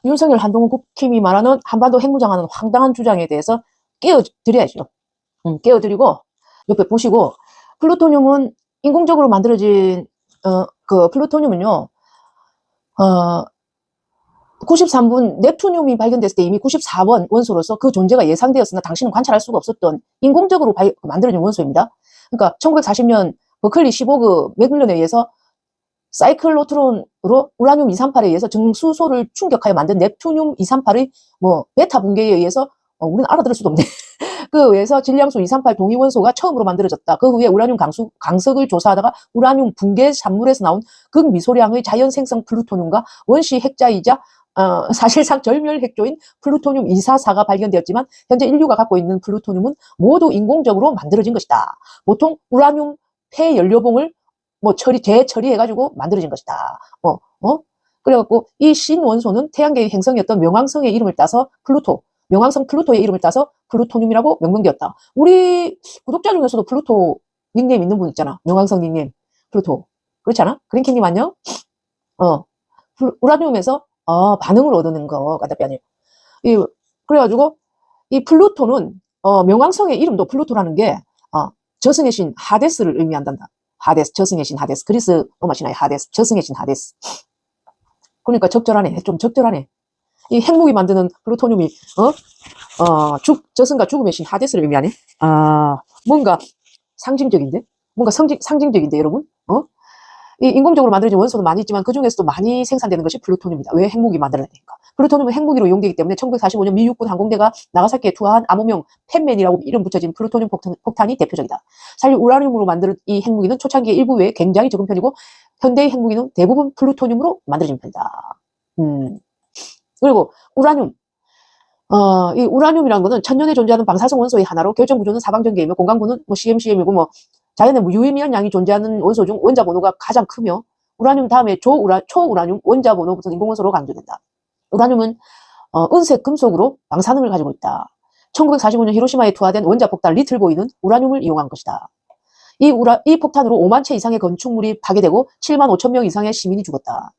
윤석열 한동훈 국힘이 말하는 한반도 핵무장하는 황당한 주장에 대해서 깨워드려야죠. 깨워드리고 옆에 보시고, 플루토늄은 인공적으로 만들어진 그 플루토늄은요 93분 넵투늄이 발견됐을 때 이미 94번 원소로서 그 존재가 예상되었으나 당신은 관찰할 수가 없었던 인공적으로 만들어진 원소입니다. 그러니까 1940년 버클리 15그 맥밀런에 의해서 사이클로트론으로 우라늄 238에 의해서 정수소를 충격하여 만든 넵투늄 238의 뭐 베타 붕괴에 의해서 우리는 알아들을 수도 없네. 그에 의해서 질량수 238 동위원소가 처음으로 만들어졌다. 그 후에 우라늄 강석을 조사하다가 우라늄 붕괴 산물에서 나온 극미소량의 자연 생성 플루토늄과 원시 핵자이자 사실상 절멸 핵조인 플루토늄 244가 발견되었지만 현재 인류가 갖고 있는 플루토늄은 모두 인공적으로 만들어진 것이다. 보통 우라늄 폐연료봉을 뭐 재처리해가지고 만들어진 것이다. 그래갖고 이 신원소는 태양계의 행성이었던 명왕성의 이름을 따서 명왕성 플루토의 이름을 따서 플루토늄이라고 명명되었다. 우리 구독자 중에서도 플루토 닉네임 있는 분 있잖아. 명왕성 닉네임 플루토. 그렇지 않아? 그린키님 안녕? 우라늄에서 반응을 얻는 거 같다. 그래가지고 이 플루토는 명왕성의 이름도 플루토라는 게 저승의 신 하데스를 의미한단다. 하데스, 저승의 신 하데스. 그리스 로마 신화의 하데스, 저승의 신 하데스. 그러니까 적절하네. 좀 적절하네. 이 핵무기 만드는 플루토늄이 저승과 죽음의 신 하데스를 의미하네. 뭔가 상징적인데? 뭔가 상징적인데, 여러분? 이 인공적으로 만들어진 원소도 많이 있지만 그 중에서도 많이 생산되는 것이 플루토늄입니다. 왜 핵무기 만들어내니까? 플루토늄은 핵무기로 이용되기 때문에 1945년 미 육군 항공대가 나가사키에 투하한 암호명 펜맨이라고 이름 붙여진 플루토늄 폭탄이 대표적이다. 사실 우라늄으로 만든 이 핵무기는 초창기의 일부 외에 굉장히 적은 편이고 현대의 핵무기는 대부분 플루토늄으로 만들어진 편이다. 그리고 우라늄. 이 우라늄이라는 거는 천년에 존재하는 방사성 원소의 하나로 결정 구조는 사방전개이며 공간구는 뭐 CMCM이고 뭐 자연에 유의미한 양이 존재하는 원소 중 원자 번호가 가장 크며 우라늄 다음에 초우라늄 원자 번호부터 인공원소로 간주된다. 우라늄은 은색 금속으로 방사능을 가지고 있다. 1945년 히로시마에 투하된 원자 폭탄 리틀보이는 우라늄을 이용한 것이다. 이 폭탄으로 5만 채 이상의 건축물이 파괴되고 7만 5천 명 이상의 시민이 죽었다.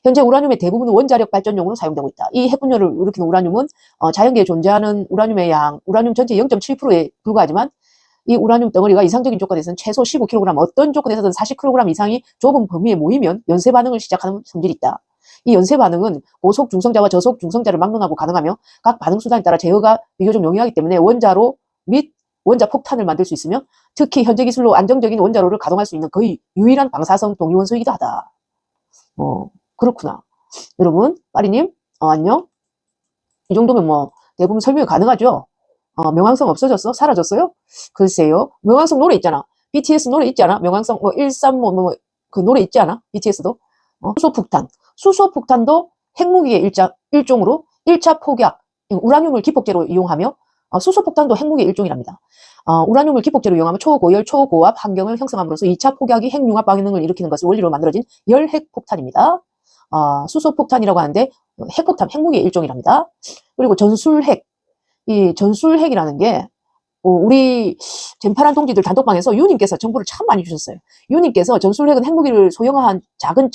현재 우라늄의 대부분은 원자력 발전용으로 사용되고 있다. 이 핵분열을 일으키는 우라늄은 자연계에 존재하는 우라늄의 양, 우라늄 전체 0.7%에 불과하지만 이 우라늄 덩어리가 이상적인 조건에서는 최소 15kg, 어떤 조건에서든 40kg 이상이 좁은 범위에 모이면 연쇄 반응을 시작하는 성질이 있다. 이 연쇄 반응은 고속 중성자와 저속 중성자를 막론하고 가능하며 각 반응 수단에 따라 제어가 비교적 용이하기 때문에 원자로 및 원자 폭탄을 만들 수 있으며 특히 현재 기술로 안정적인 원자로를 가동할 수 있는 거의 유일한 방사성 동위원소이기도 하다. 그렇구나. 여러분, 빠리님, 안녕? 이 정도면 뭐 대부분 설명이 가능하죠? 명왕성 없어졌어? 사라졌어요? 글쎄요. 명왕성 노래 있잖아. BTS 노래 있지 않아? 명왕성 135 그 노래 있지 않아? BTS도. 수소폭탄. 수소폭탄도 핵무기의 일종으로 1차 폭약, 우라늄을 기폭제로 이용하며 수소폭탄도 핵무기의 일종이랍니다. 우라늄을 기폭제로 이용하며 초고열, 초고압 환경을 형성함으로써 2차 폭약이 핵융합 반응을 일으키는 것을 원리로 만들어진 열핵폭탄입니다. 수소폭탄이라고 하는데 핵폭탄, 핵무기의 일종이랍니다. 그리고 전술핵. 이 전술핵이라는 게 우리 젠파란 동지들 단톡방에서 유님께서 정보를 참 많이 주셨어요. 유님께서 전술핵은 핵무기를 소형화한 작은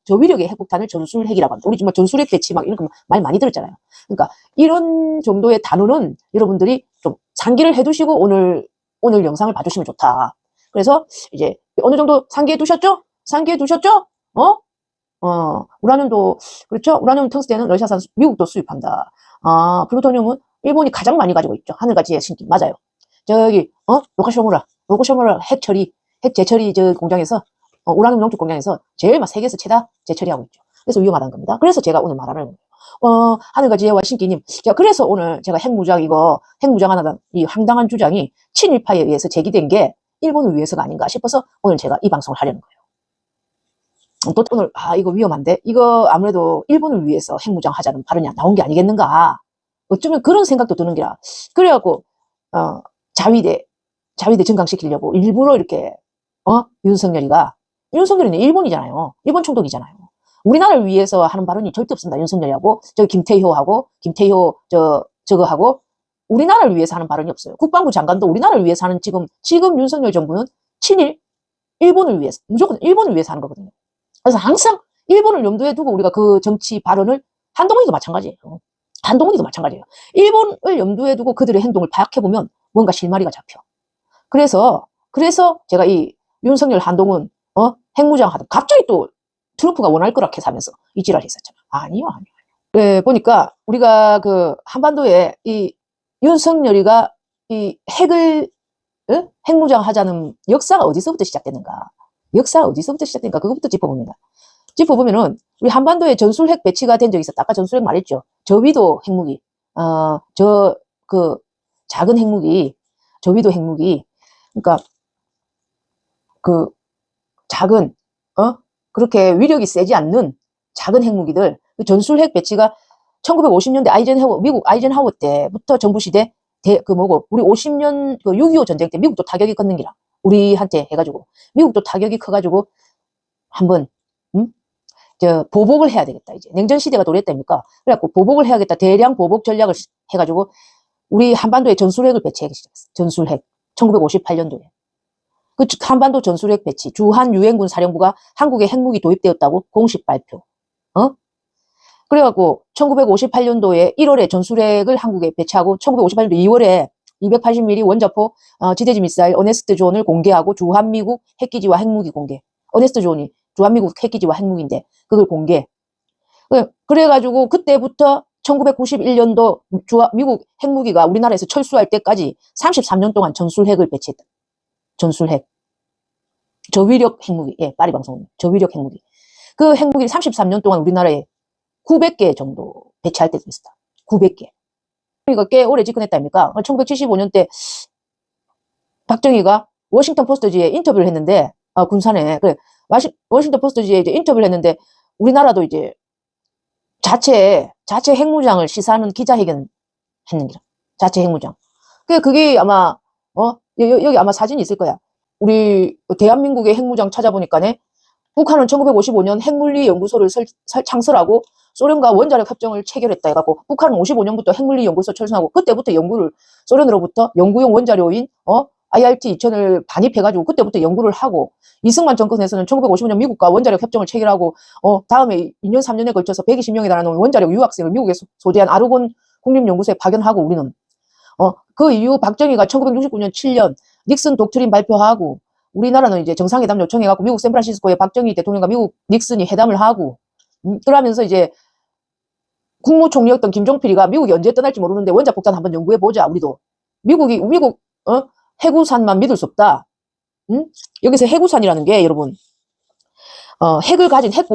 저위력의 핵폭탄을 전술핵이라고 합니다. 우리 정말 전술핵 배치 막 이런 거 말 많이 들었잖아요. 그러니까 이런 정도의 단어는 여러분들이 좀 상기를 해두시고 오늘 영상을 봐주시면 좋다. 그래서 이제 어느 정도 상기해 두셨죠? 상기해 두셨죠? 우라늄도 그렇죠? 우라늄 텅스텐은 러시아산, 미국도 수입한다. 플루토늄은 일본이 가장 많이 가지고 있죠. 하늘가지의 신기. 맞아요. 저기 요코시마라 핵 재처리 공장에서 우라늄 농축 공장에서 제일 막 세계에서 최다 재처리하고 있죠. 그래서 위험하다는 겁니다. 그래서 제가 오늘 말하는 거예요. 하늘가지와 신기님. 자, 그래서 오늘 제가 핵무장하는 이 황당한 주장이 친일파에 의해서 제기된 게 일본을 위해서가 아닌가 싶어서 오늘 제가 이 방송을 하려는 거예요. 또 오늘 이거 위험한데 이거 아무래도 일본을 위해서 핵무장하자는 발언이 나온 게 아니겠는가. 어쩌면 그런 생각도 드는 게라. 그래갖고 자위대 증강시키려고 일부러 이렇게 윤석열이는 일본이잖아요. 일본 총독이잖아요. 우리나라를 위해서 하는 발언이 절대 없습니다. 윤석열이하고 김태효 저거하고 우리나라를 위해서 하는 발언이 없어요. 국방부 장관도 우리나라를 위해서 하는 지금 윤석열 정부는 일본을 위해서 무조건 일본을 위해서 하는 거거든요. 그래서 항상 일본을 염두에 두고 우리가 그 정치 발언을 한동훈이도 마찬가지예요. 한동훈이도 마찬가지예요. 일본을 염두에 두고 그들의 행동을 파악해보면 뭔가 실마리가 잡혀. 그래서 제가 이 윤석열, 한동훈, 핵무장 하다 갑자기 또 트럼프가 원할 거라 해서 하면서 이 지랄 했었잖아. 아니요. 네, 보니까 우리가 그 한반도에 이 윤석열이가 이 핵무장 하자는 역사가 어디서부터 시작됐는가? 그것부터 짚어봅니다. 짚어보면은 우리 한반도에 전술핵 배치가 된 적이 있었다. 아까 전술핵 말했죠. 저위도 핵무기, 작은 핵무기, 저위도 핵무기. 그러니까 그 작은 그렇게 위력이 세지 않는 작은 핵무기들, 그 전술핵 배치가 1950년대 미국 아이젠하워 때부터 정부 시대 우리 50년 그 6.25 전쟁 때 미국도 타격이 컸는 기라. 우리한테 해가지고 미국도 타격이 커가지고 한번 보복을 해야 되겠다. 이제 냉전 시대가 도래했다니까. 그래갖고 보복을 해야겠다. 대량 보복 전략을 해가지고 우리 한반도에 전술핵을 배치하기 시작했어. 전술핵 1958년도에. 그 한반도 전술핵 배치, 주한 유엔군 사령부가 한국에 핵무기 도입되었다고 공식 발표. 그래갖고 1958년도에 1월에 전술핵을 한국에 배치하고 1958년도 2월에 280mm 원자포 지대지 미사일 어네스트 존을 공개하고 주한미국 핵기지와 핵무기 공개. 어네스트 존이 주한미국 핵기지와 핵무기인데 그걸 공개. 그래가지고 그때부터 1991년도 미국 핵무기가 우리나라에서 철수할 때까지 33년 동안 전술핵을 배치했다. 전술핵. 저위력 핵무기. 예, 파리 방송은. 저위력 핵무기. 그 핵무기를 33년 동안 우리나라에 900개 정도 배치할 때도 있었다. 900개. 그러니까 꽤 오래 집권했다 아닙니까? 1975년 때 박정희가 워싱턴 포스트지에 인터뷰를 했는데, 군산에. 그래, 워싱턴 포스트지에 이제 인터뷰를 했는데, 우리나라도 이제 자체 핵무장을 시사하는 기자회견 했는 거죠. 자체 핵무장. 그게 아마, 여기 아마 사진이 있을 거야. 우리 대한민국의 핵무장 찾아보니까네, 북한은 1955년 핵물리 연구소를 창설하고 소련과 원자력 협정을 체결했다 해갖고 북한은 55년부터 핵물리 연구소 철수하고 그때부터 연구를 소련으로부터 연구용 원자료인 IRT 2000을 반입해가지고 그때부터 연구를 하고 이승만 정권에서는 1955년 미국과 원자력 협정을 체결하고 다음에 2년 3년에 걸쳐서 120명에 달하는 원자력 유학생을 미국에 소재한 아르곤 국립연구소에 파견하고 우리는 그 이후 박정희가 1969년 7년 닉슨 독트린 발표하고 우리나라는 이제 정상회담 요청해갖고 미국 샌프란시스코에 박정희 대통령과 미국 닉슨이 회담을 하고 그러면서 이제 국무총리였던 김종필이가 미국이 언제 떠날지 모르는데 원자폭탄 한번 연구해보자. 우리도 미국 해구산만 믿을 수 없다. 여기서 해구산이라는 게 여러분 핵을 가진 핵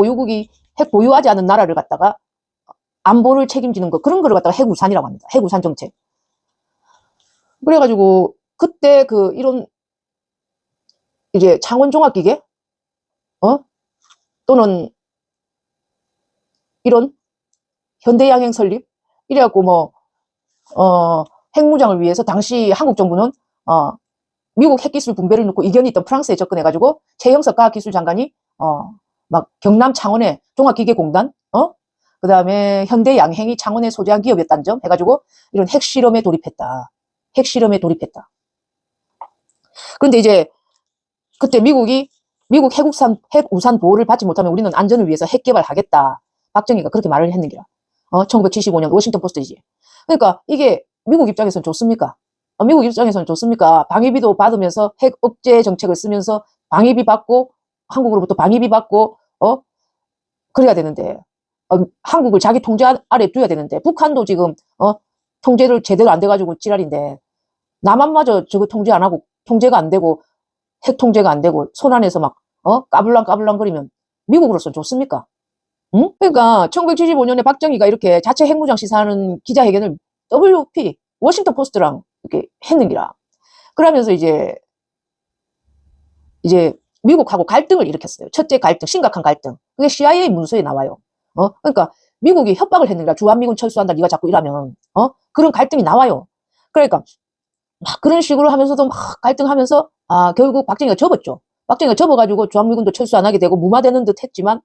보유하지 않은 나라를 갖다가 안보를 책임지는 거 그런 거를 갖다가 해구산이라고 합니다. 해구산 정책. 그래가지고 그때 이런 이제 창원종합기계 또는 이런 현대양행 설립 이래갖고 핵무장을 위해서 당시 한국 정부는 미국 핵기술 분배를 놓고 이견이 있던 프랑스에 접근해가지고 최영석 과학기술장관이 막 경남 창원의 종합기계공단 그 다음에 현대양행이 창원에 소재한 기업이었다는 점 해가지고 이런 핵실험에 돌입했다. 그런데 이제 그때 미국 핵우산 보호를 받지 못하면 우리는 안전을 위해서 핵 개발하겠다. 박정희가 그렇게 말을 했는 게라. 1975년 워싱턴 포스트지. 그러니까 이게 미국 입장에서는 좋습니까? 방위비도 받으면서 핵 억제 정책을 쓰면서 방위비 받고 한국으로부터 방위비 받고 그래야 되는데 한국을 자기 통제 아래 두어야 되는데 북한도 지금 통제를 제대로 안 돼가지고 지랄인데 남한마저 저거 통제가 안 되고 핵 통제가 안 되고 손 안에서 막 까불랑까불랑 거리면 미국으로서 좋습니까? 응? 그러니까 1975년에 박정희가 이렇게 자체 핵무장 시사하는 기자회견을 WP 워싱턴 포스트랑 이렇게 했는 기라. 그러면서 이제 미국하고 갈등을 일으켰어요. 첫째 갈등, 심각한 갈등. 그게 CIA 문서에 나와요. 그러니까 미국이 협박을 했는 기라. 주한미군 철수한다. 네가 자꾸 이러면 그런 갈등이 나와요. 그러니까 막 그런 식으로 하면서도 막 갈등하면서 결국 박정희가 접었죠. 박정희가 접어가지고 주한미군도 철수 안 하게 되고 무마되는 듯 했지만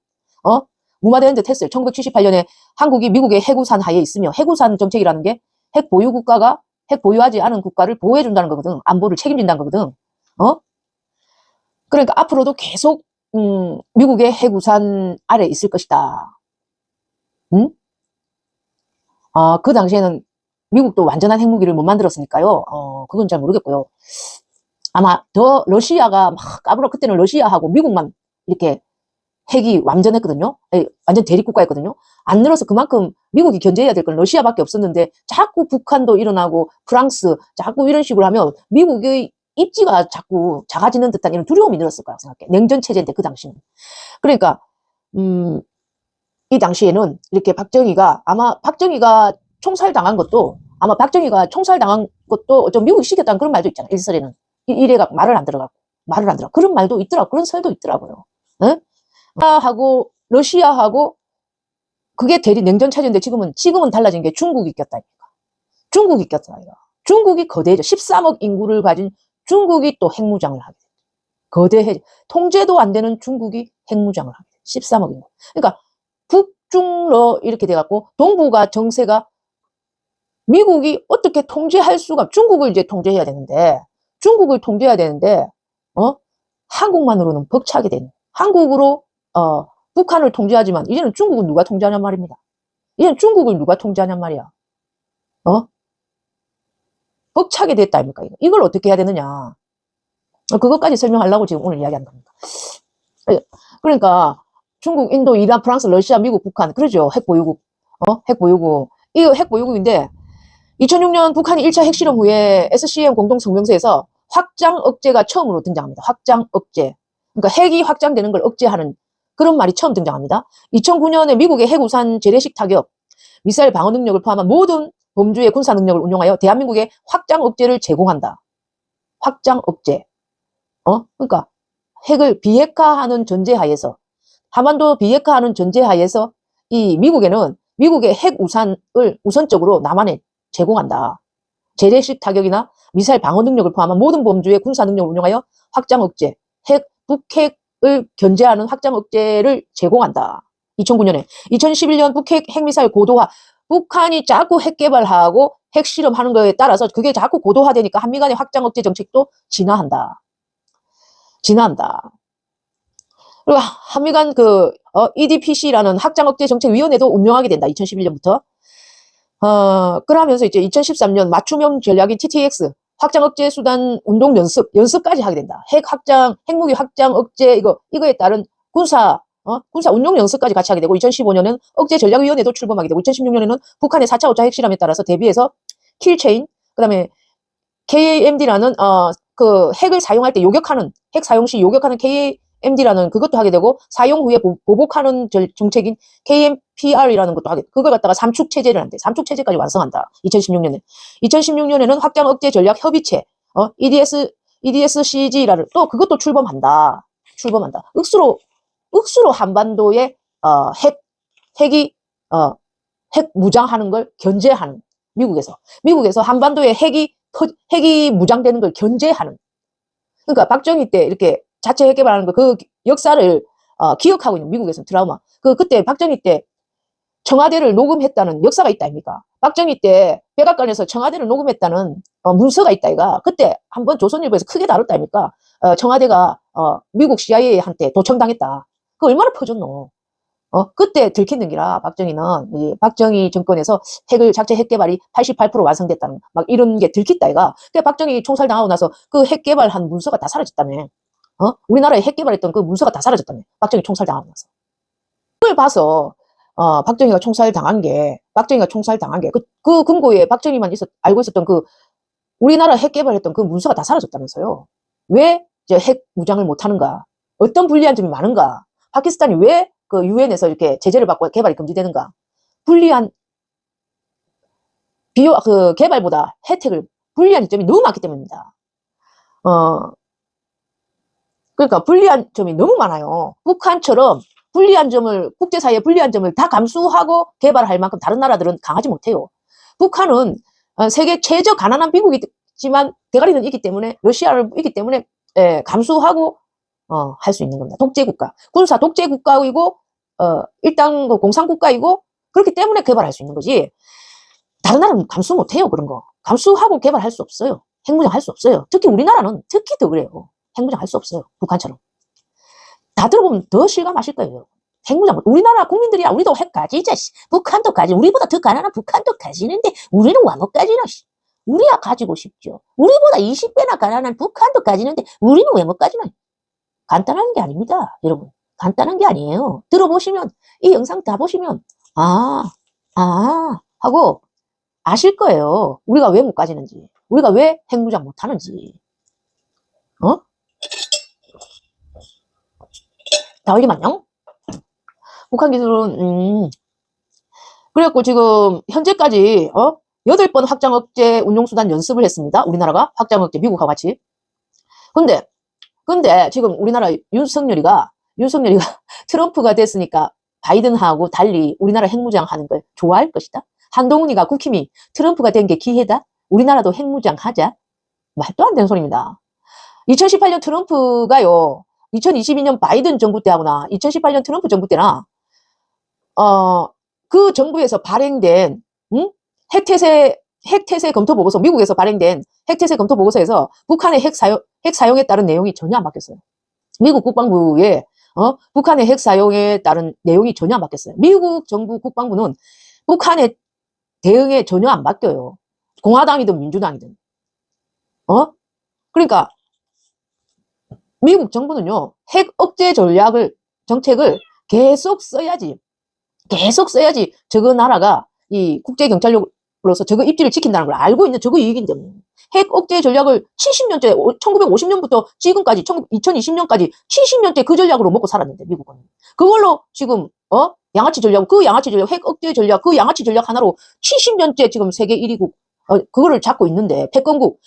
무마되는 듯 했어요. 1978년에 한국이 미국의 핵우산 하에 있으며 핵우산 정책이라는 게 핵 보유 국가가 핵 보유하지 않은 국가를 보호해준다는 거거든. 안보를 책임진다는 거거든. 그러니까 앞으로도 계속 미국의 핵우산 아래 있을 것이다. 응? 그 당시에는 미국도 완전한 핵무기를 못 만들었으니까요. 그건 잘 모르겠고요. 아마 더 러시아가 막 까불어. 그때는 러시아하고 미국만 이렇게 핵이 완전했거든요. 완전 대립국가였거든요. 안 늘어서 그만큼 미국이 견제해야 될 건 러시아밖에 없었는데 자꾸 북한도 일어나고 프랑스 자꾸 이런 식으로 하면 미국의 입지가 자꾸 작아지는 듯한 이런 두려움이 늘었을 거라고 생각해. 냉전 체제인데 그 당시는. 그러니까 이 당시에는 이렇게 아마 박정희가 총살당한 것도 좀 미국이 시켰다는 그런 말도 있잖아. 일설에는. 이래가 말을 안 들어가고. 그런 말도 있더라고. 그런 설도 있더라고요. 응? 러시아하고 그게 냉전 차지인데 지금은 달라진 게 중국이 꼈다니까. 중국이 거대해져. 13억 인구를 가진 중국이 또 핵무장을 하게 돼. 거대해. 통제도 안 되는 중국이 핵무장을 하게 돼. 13억 인구. 그러니까 북중러 이렇게 돼갖고 동북아 정세가 미국이 어떻게 중국을 이제 통제해야 되는데 한국만으로는 벅차게 되는. 한국으로 북한을 통제하지만 이제는 중국을 누가 통제하냔 말입니다. 벅차게 됐다 아닙니까? 이걸 어떻게 해야 되느냐. 그것까지 설명하려고 지금 오늘 이야기하는 겁니다. 그러니까 중국, 인도, 이란, 프랑스, 러시아, 미국, 북한 그러죠. 핵보유국. 이거 핵보유국인데 2006년 북한이 1차 핵실험 후에 SCM 공동성명서에서 확장 억제가 처음으로 등장합니다. 확장 억제. 그러니까 핵이 확장되는 걸 억제하는 그런 말이 처음 등장합니다. 2009년에 미국의 핵우산 재래식 타격, 미사일 방어 능력을 포함한 모든 범주의 군사 능력을 운용하여 대한민국의 확장 억제를 제공한다. 확장 억제. 그러니까 핵을 비핵화하는 전제하에서, 한반도 비핵화하는 전제하에서 이 미국의 핵우산을 우선적으로 남한에 제공한다. 재래식 타격이나 미사일 방어 능력을 포함한 모든 범주의 군사 능력을 운용하여 확장 억제, 북핵을 견제하는 확장 억제를 제공한다. 2009년에 2011년 북핵 핵미사일 고도화. 북한이 자꾸 핵 개발하고 핵 실험하는 거에 따라서 그게 자꾸 고도화되니까 한미 간의 확장 억제 정책도 진화한다. 그리고 한미 간 EDPC라는 확장 억제 정책 위원회도 운영하게 된다. 2011년부터. 그러면서 이제 2013년 맞춤형 전략인 TTX 확장 억제 수단 운동 연습까지 하게 된다. 핵무기 확장 억제 이거에 따른 군사 운용 연습까지 같이 하게 되고 2015년은 억제 전략위원회도 출범하게 되고 2016년에는 북한의 4차 5차 핵실험에 따라서 대비해서 킬체인 그다음에 KAMD라는 그 핵을 사용할 때 핵 사용 시 요격하는 KAMD라는 그것도 하게 되고 사용 후에 보복하는 정책인 KMPR이라는 것도 하게 그걸 갖다가 삼축 체제를 한대. 삼축 체제까지 완성한다. 2016년에는 확장 억제 전략 협의체 EDSCG라는 또 그것도 출범한다. 억수로 한반도에 핵 무장하는 걸 견제하는 미국에서 한반도에 핵이 무장되는 걸 견제하는. 그러니까 박정희 때 이렇게 자체 핵 개발하는 그 역사를 기억하고 있는 미국에서는 트라우마. 그때 박정희 때 청와대를 녹음했다는 역사가 있다 아닙니까? 박정희 때 백악관에서 청와대를 녹음했다는 문서가 있다 이가. 그때 한번 조선일보에서 크게 다뤘다 아닙니까? 청와대가 미국 CIA한테 도청당했다. 그 얼마나 퍼졌노? 그때 들켰는 기라 박정희는 박정희 정권에서 자체 핵 개발이 88% 완성됐다는 막 이런 게 들켰다 이가. 근데 박정희 총살 당하고 나서 그 핵 개발한 문서가 다 사라졌다며. 우리나라에 핵 개발했던 그 문서가 다 사라졌다며. 박정희 총살 당하고 나서. 그걸 봐서 박정희가 총살 당한 게 그 금고에 박정희만 알고 있었던 우리나라 핵 개발했던 그 문서가 다 사라졌다면서요. 왜 이제 핵 무장을 못 하는가? 어떤 불리한 점이 많은가? 파키스탄이 왜 그 유엔에서 이렇게 제재를 받고 개발이 금지되는가? 개발보다 불리한 점이 너무 많기 때문입니다. 그러니까 불리한 점이 너무 많아요. 북한처럼 국제사회의 불리한 점을 다 감수하고 개발할 만큼 다른 나라들은 강하지 못해요. 북한은 세계 최저 가난한 미국이지만 대가리는 있기 때문에, 러시아를 있기 때문에, 감수하고, 할 수 있는 겁니다. 독재국가. 군사 독재국가이고, 일당 공산국가이고, 그렇기 때문에 개발할 수 있는 거지. 다른 나라는 감수 못해요, 그런 거. 감수하고 개발할 수 없어요. 핵무장 할 수 없어요. 특히 우리나라는 특히 더 그래요. 핵무장 할 수 없어요. 북한처럼. 다 들어보면 더 실감하실 거예요. 핵무장, 우리나라 국민들이야, 우리도 핵 가지자, 씨. 북한도 가지, 우리보다 더 가난한 북한도 가지는데, 우리는 와 못 가지나, 씨. 우리야 가지고 싶죠. 우리보다 20배나 가난한 북한도 가지는데, 우리는 왜 못 가지나? 간단한 게 아닙니다, 여러분. 간단한 게 아니에요. 들어보시면, 이 영상 다 보시면, 하고, 아실 거예요. 우리가 왜 못 가지는지. 우리가 왜 핵무장 못 하는지. 잠시만요. 북한 기술은, 그래갖고 지금, 현재까지, 8번 확장 억제 운용수단 연습을 했습니다. 우리나라가 확장 억제, 미국하고 같이. 근데 지금 우리나라 윤석열이가 트럼프가 됐으니까 바이든하고 달리 우리나라 핵무장 하는 걸 좋아할 것이다. 한동훈이가 국힘이 트럼프가 된 게 기회다. 우리나라도 핵무장 하자. 말도 안 되는 소리입니다. 2018년 트럼프가요, 2022년 바이든 정부 때하고나 2018년 트럼프 정부 때나 그 정부에서 발행된 핵태세 검토 보고서, 미국에서 발행된 핵태세 검토 보고서에서 북한의 핵 사용에 따른 내용이 전혀 안 바뀌었어요. 미국 국방부의 북한의 핵 사용에 따른 내용이 전혀 안 바뀌었어요. 미국 정부 국방부는 북한의 대응에 전혀 안 바뀌어요. 공화당이든 민주당이든. 그러니까 미국 정부는요, 핵 억제 정책을 계속 써야지 저거 나라가 이 국제경찰력으로서 저거 입지를 지킨다는 걸 알고 있는 저거 이익인데, 핵 억제 전략을 70년째, 1950년부터 지금까지 2020년까지 70년째 그 전략으로 먹고 살았는데, 미국은. 그걸로 지금 양아치 전략, 핵 억제 전략, 그 양아치 전략 하나로 70년째 지금 세계 1위국 그거를 잡고 있는데, 패권국,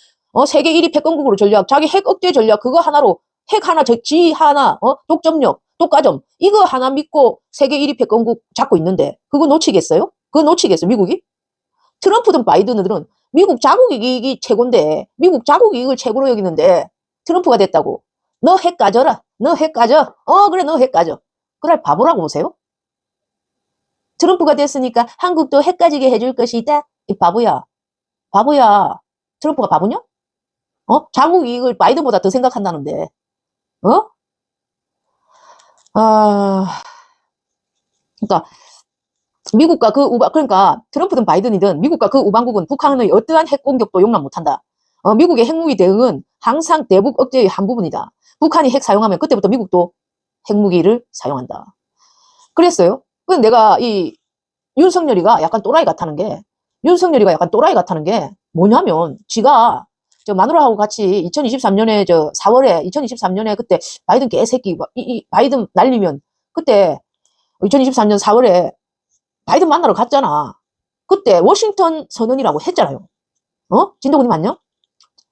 세계 1위 패권국으로 전략, 자기 핵 억제 전략 그거 하나로 핵 하나, 지 하나, 독점력, 독과점, 이거 하나 믿고 세계 1위 패권국 잡고 있는데, 그거 놓치겠어요? 그거 놓치겠어, 미국이? 트럼프든 바이든들은 미국 자국 이익이 최고인데, 미국 자국 이익을 최고로 여기는데, 트럼프가 됐다고. 너 핵 가져라. 너 핵 가져. 그래, 너 핵 가져. 그래, 바보라고 보세요? 트럼프가 됐으니까 한국도 핵 가지게 해줄 것이다. 이 바보야. 트럼프가 바보냐? 자국 이익을 바이든보다 더 생각한다는데. 그러니까 미국과 그러니까 트럼프든 바이든이든 미국과 그 우방국은 북한의 어떠한 핵 공격도 용납 못한다. 미국의 핵무기 대응은 항상 대북 억제의 한 부분이다. 북한이 핵 사용하면 그때부터 미국도 핵무기를 사용한다. 그랬어요. 근데 내가 이 윤석열이가 약간 또라이 같다는 게 뭐냐면, 지가 저 마누라하고 같이 2023년에 2023년에 그때 바이든 개새끼 바이든 날리면, 그때 2023년 4월에 바이든 만나러 갔잖아. 그때 워싱턴 선언이라고 했잖아요. 진동훈님 안녕?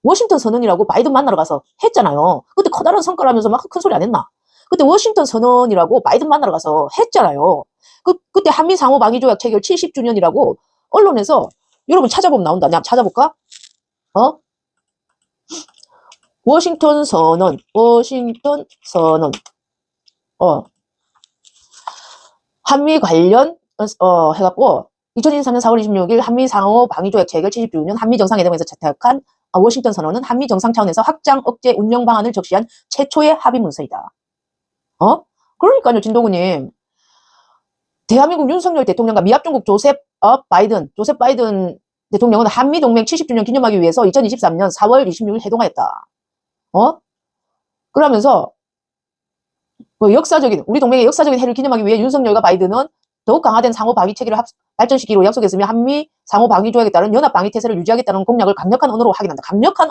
워싱턴 선언이라고 바이든 만나러 가서 했잖아요. 그때 커다란 성과라면서 막 큰 소리 안 했나? 그때 워싱턴 선언이라고 바이든 만나러 가서 했잖아요. 그때 한미 상호 방위 조약 체결 70주년이라고 언론에서, 여러분 찾아보면 나온다. 내가 찾아볼까? 워싱턴 선언. 한미 관련, 해갖고, 2023년 4월 26일 한미 상호 방위 조약 체결 70주년 한미 정상회담에서 채택한 워싱턴 선언은 한미 정상 차원에서 확장 억제 운영 방안을 적시한 최초의 합의 문서이다. 그러니까요, 진도구님. 대한민국 윤석열 대통령과 미합중국 조셉 바이든 대통령은 한미동맹 70주년 기념하기 위해서 2023년 4월 26일 회동하였다. 그러면서 우리 동맹의 역사적인 해를 기념하기 위해 윤석열과 바이든은 더욱 강화된 상호 방위 체계를 발전시키기로 약속했으며 한미 상호 방위 조약에 따른 연합 방위 태세를 유지하겠다는 공약을 강력한 언어로 확인한다. 강력한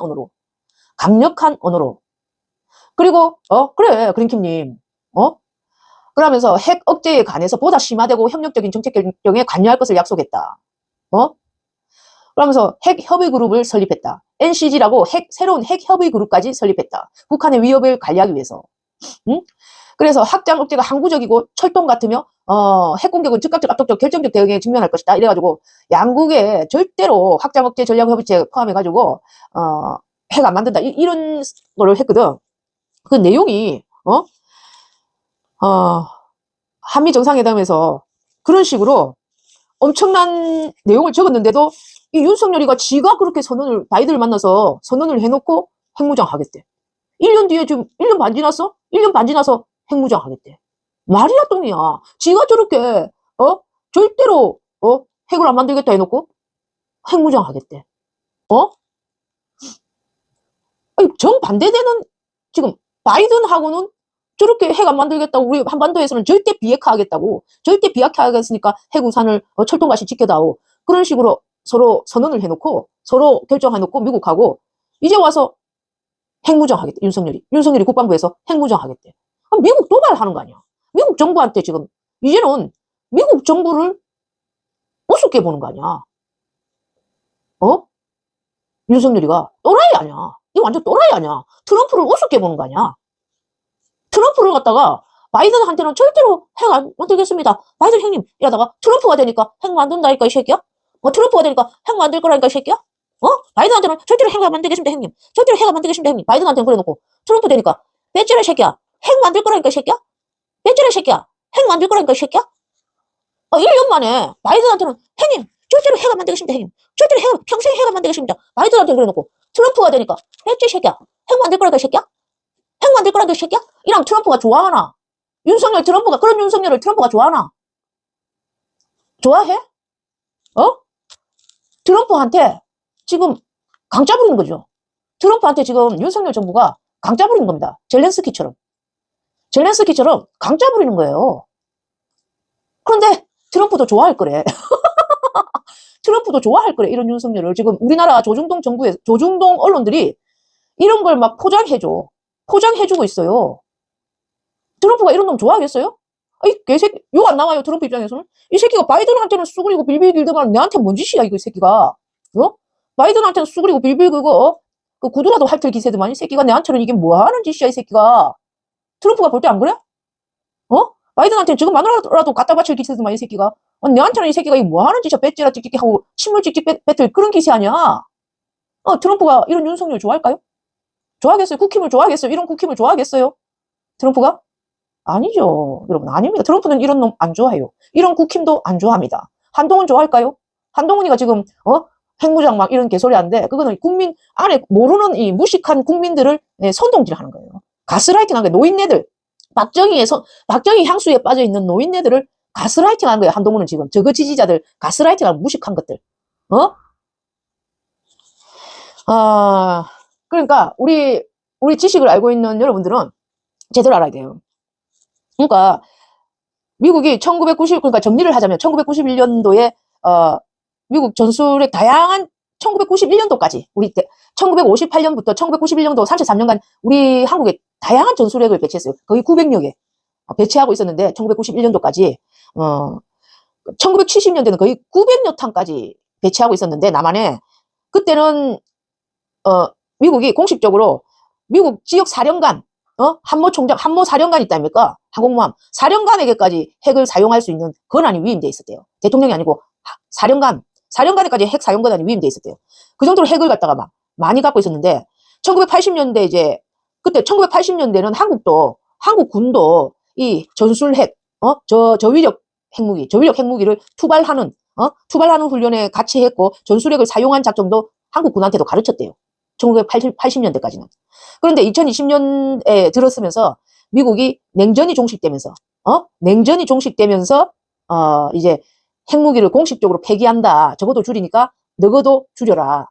언어로. 그리고 그래, 그린킴님. 그러면서 핵 억제에 관해서 보다 심화되고 협력적인 정책 결정에 관여할 것을 약속했다. 그러면서 핵 협의 그룹을 설립했다. NCG라고 새로운 핵 협의 그룹까지 설립했다. 북한의 위협을 관리하기 위해서. 그래서 확장 억제가 항구적이고 철동 같으며 핵 공격은 즉각적, 압도적, 결정적 대응에 직면할 것이다. 이래가지고 양국에 절대로 확장 억제 전략 협의체 포함해가지고 핵 안 만든다. 이런 거를 했거든. 그 내용이 한미 정상회담에서 그런 식으로 엄청난 내용을 적었는데도 이 윤석열이가 지가 그렇게 바이든을 만나서 선언을 해놓고 핵무장 하겠대. 1년 뒤에 지금 1년 반 지나서 핵무장 하겠대. 말이야 똥이야. 지가 저렇게 절대로 핵을 안 만들겠다 해놓고 핵무장 하겠대. 어? 아니, 정반대되는 지금 바이든하고는 저렇게 핵 안 만들겠다고 우리 한반도에서는 절대 비핵화하겠다고 절대 비핵화하겠으니까 핵 우산을 철통같이 지켜다오. 그런 식으로 서로 선언을 해놓고 서로 결정해놓고 미국하고 이제 와서 핵무장 하겠대. 윤석열이 국방부에서 핵무장 하겠대. 미국 도발하는 거 아니야. 미국 정부한테 지금 이제는 미국 정부를 우습게 보는 거 아니야. 윤석열이가 또라이 아니야. 이 완전 또라이 아니야. 트럼프를 우습게 보는 거 아니야. 트럼프를 갖다가 바이든한테는 절대로 핵 안 만들겠습니다. 바이든 형님 이러다가 트럼프가 되니까 핵 만든다니까 이 새끼야. 트럼프가 되니까 핵 만들 거라니까 이 새끼야. 바이든한테는 절대로 핵 안 만들겠습니다 형님. 절대로 핵 안 만들겠습니다 형님. 바이든한테는 그래놓고 트럼프 되니까 배째라 새끼야. 핵 만들 거라니까 이 새끼야. 배째라 새끼야. 핵 만들 거라니까 이 새끼야. 1년 만에 바이든한테는 형님 절대로 핵 안 만들겠습니다 형님. 절대로 평생 핵 안 만들겠습니다. 바이든한테는 그래놓고 트럼프가 되니까 배째 새끼야. 핵 만들 거라니까 이 새끼야. 핵 만들 거라니까 이 새끼야. 이랑 트럼프가 좋아하나? 그런 윤석열을 트럼프가 좋아하나? 좋아해? 트럼프한테 지금 강짜 부리는 거죠. 트럼프한테 지금 윤석열 정부가 강짜 부리는 겁니다. 젤렌스키처럼 강짜 부리는 거예요. 그런데 트럼프도 좋아할 거래. 트럼프도 좋아할 거래. 이런 윤석열을 지금 우리나라 조중동 언론들이 이런 걸 막 포장해주고 있어요. 트럼프가 이런 놈 좋아하겠어요? 이 개새끼, 욕 안 나와요, 트럼프 입장에서는? 이 새끼가 바이든한테는 쑥그리고 빌빌 길더만 내한테 뭔 짓이야, 이거, 이 새끼가. 바이든한테는 쑥그리고 빌빌 긁어. 그 구두라도 핥을 기세더만, 이 새끼가 내한테는 이게 뭐 하는 짓이야, 이 새끼가. 트럼프가 볼 때 안 그래? 바이든한테는 지금 마누라라도 갖다 바칠 기세더만, 이 새끼가. 내한테는 이 새끼가 이게 뭐 하는 짓이야, 배째라 찍찍 하고, 침물 찍찍 뱉을 그런 기세 아니야. 트럼프가 이런 윤석열 좋아할까요? 좋아하겠어요? 국힘을 좋아하겠어요? 이런 국힘을 좋아하겠어요? 트럼프가? 아니죠. 여러분, 아닙니다. 트럼프는 이런 놈 안 좋아해요. 이런 국힘도 안 좋아합니다. 한동훈 좋아할까요? 한동훈이가 지금, 핵무장 막 이런 개소리 하는데, 그거는 국민 안에 모르는 이 무식한 국민들을 선동질 하는 거예요. 가스라이팅 하는 거예요. 노인네들. 박정희 향수에 빠져 있는 노인네들을 가스라이팅 하는 거예요. 한동훈은 지금. 저거 지지자들 가스라이팅 하는 무식한 것들. 그러니까, 우리 지식을 알고 있는 여러분들은 제대로 알아야 돼요. 그러니까 미국이 그러니까 정리를 하자면 1991년도에 미국 전술핵 다양한 1991년도까지 1958년부터 1991년도 33년간 우리 한국에 다양한 전술핵을 배치했어요. 거의 900여 개 배치하고 있었는데 1991년도까지 1970년대는 거의 900여 탕까지 배치하고 있었는데 남한에 그때는 미국이 공식적으로 미국 지역 사령관 한모 사령관 있다 아닙니까? 항공모함 사령관에게까지 핵을 사용할 수 있는 권한이 위임돼 있었대요. 대통령이 아니고 사령관에까지 핵 사용 권한이 위임돼 있었대요. 그 정도로 핵을 갖다가 막 많이 갖고 있었는데 1980년대 그때 1980년대는 한국군도 이 전술핵 저위력 핵무기를 투발하는 훈련에 같이 했고 전술핵을 사용한 작전도 한국군한테도 가르쳤대요. 1980년대까지는. 그런데 2020년에 들었으면서 미국이 냉전이 종식되면서 이제 핵무기를 공식적으로 폐기한다. 적어도 줄이니까 너도 줄여라.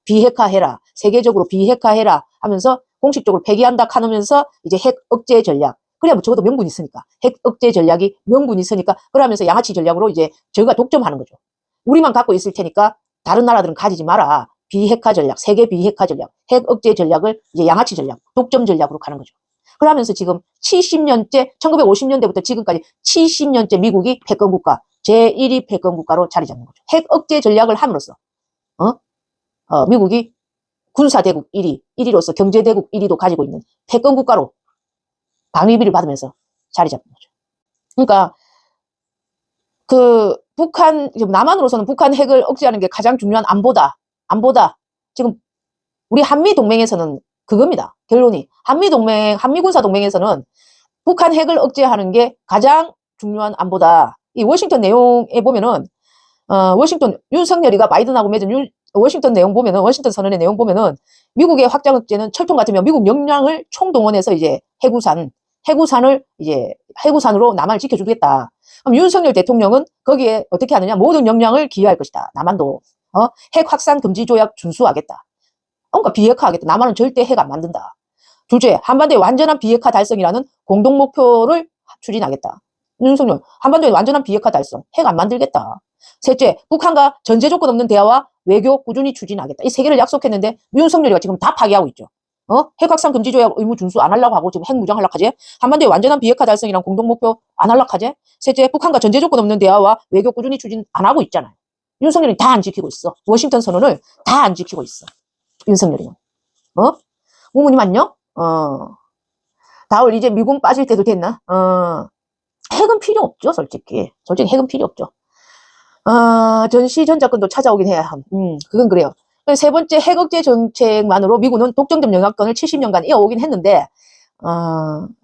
비핵화해라. 세계적으로 비핵화해라 하면서 공식적으로 폐기한다 하면서 이제 핵 억제 전략. 그래야 뭐 적어도 명분이 있으니까. 핵 억제 전략이 명분이 있으니까 그러면서 양아치 전략으로 이제 저가 독점하는 거죠. 우리만 갖고 있을 테니까 다른 나라들은 가지지 마라. 비핵화 전략, 세계 비핵화 전략, 핵 억제 전략을 이제 양아치 전략, 독점 전략으로 가는 거죠. 그러면서 지금 70년째, 1950년대부터 지금까지 70년째 미국이 패권국가, 제1위 패권국가로 자리 잡는 거죠. 핵 억제 전략을 함으로써, 미국이 군사대국 1위로서 경제대국 1위도 가지고 있는 패권국가로 방위비를 받으면서 자리 잡는 거죠. 그러니까, 남한으로서는 북한 핵을 억제하는 게 가장 중요한 안보다. 지금 우리 한미동맹에서는 그겁니다. 결론이. 한미군사동맹에서는 북한 핵을 억제하는 게 가장 중요한 안보다. 이 워싱턴 내용에 보면은, 윤석열이가 바이든하고 맺은 워싱턴 선언의 내용 보면은, 미국의 확장 억제는 철통 같으면 미국 역량을 총동원해서 이제 핵우산, 해구산을 이제 해구산으로 남한을 지켜주겠다. 그럼 윤석열 대통령은 거기에 어떻게 하느냐? 모든 역량을 기여할 것이다. 남한도 핵 확산 금지 조약 준수하겠다. 그러니까 비핵화하겠다. 남한은 절대 핵 안 만든다. 둘째, 한반도의 완전한 비핵화 달성이라는 공동 목표를 추진하겠다. 윤석열, 한반도의 완전한 비핵화 달성, 핵 안 만들겠다. 셋째, 북한과 전제 조건 없는 대화와 외교 꾸준히 추진하겠다. 이 세 개를 약속했는데 윤석열이가 지금 다 파기하고 있죠. 핵 확산 금지 조약 의무 준수 안 하려고 하고 지금 핵 무장 하려고 하지. 한반도의 완전한 비핵화 달성이란 공동 목표 안 하려고 하지. 셋째, 북한과 전제 조건 없는 대화와 외교 꾸준히 추진 안 하고 있잖아요. 윤석열이 다 안 지키고 있어. 워싱턴 선언을 다 안 지키고 있어. 윤석열이는. 부모님 안녕? 다올 이제 미군 빠질 때도 됐나? 핵은 필요 없죠, 솔직히. 솔직히 핵은 필요 없죠. 전시 전자권도 찾아오긴 해야 함. 그건 그래요. 세 번째, 핵 억제 정책만으로 미군은 독점적 영향권을 70년간 이어오긴 했는데,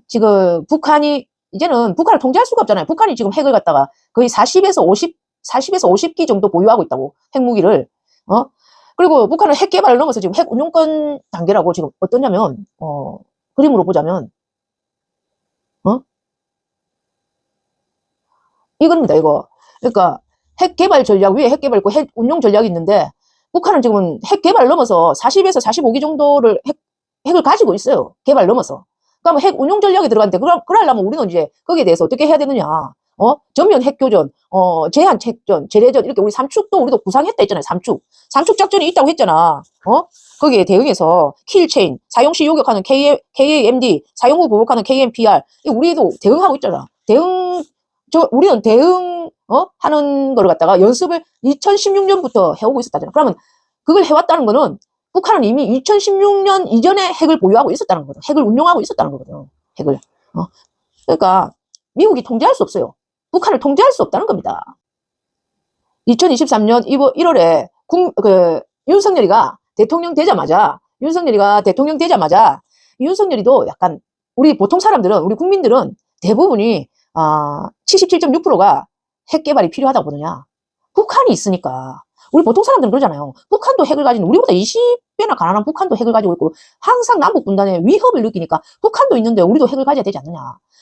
지금 북한이, 이제는 북한을 통제할 수가 없잖아요. 북한이 지금 핵을 갖다가 거의 40에서 50기 정도 보유하고 있다고, 핵무기를. 그리고 북한은 핵 개발을 넘어서 지금 핵 운용권 단계라고 지금 어떠냐면, 그림으로 보자면, 이겁니다, 이거. 그러니까, 핵 개발 전략 위에 핵 개발 있고 핵 운용 전략이 있는데, 북한은 지금 핵 개발을 넘어서 40에서 45기 정도를 핵을 가지고 있어요. 개발 넘어서. 그러면 핵 운용 전략이 들어갔는데, 그러려면 우리는 이제 거기에 대해서 어떻게 해야 되느냐. 전면 핵 교전, 제한 핵전, 재래전, 이렇게 우리 삼축도 우리도 구상했다 했잖아요. 삼축 작전이 있다고 했잖아. 거기에 대응해서 킬체인, 사용 시 요격하는 KAMD, 사용 후 보복하는 KMPR, 우리도 대응하고 있잖아. 우리는 하는 거를 갖다가 연습을 2016년부터 해오고 있었다잖아. 그러면 그걸 해왔다는 거는 북한은 이미 2016년 이전에 핵을 보유하고 있었다는 거거든. 핵을 운용하고 있었다는 거거든. 핵을. 그러니까 미국이 통제할 수 없어요. 북한을 통제할 수 없다는 겁니다. 2023년 1월에 윤석열이가 대통령 되자마자 윤석열이도 약간 우리 보통 사람들은, 우리 국민들은 대부분이 77.6%가 핵 개발이 필요하다고 보느냐. 북한이 있으니까. 우리 보통 사람들은 그러잖아요. 북한도 핵을 가진, 우리보다 20배나 가난한 북한도 핵을 가지고 있고 항상 남북 분단의 위협을 느끼니까 북한도 있는데 우리도 핵을 가져야 되지 않느냐.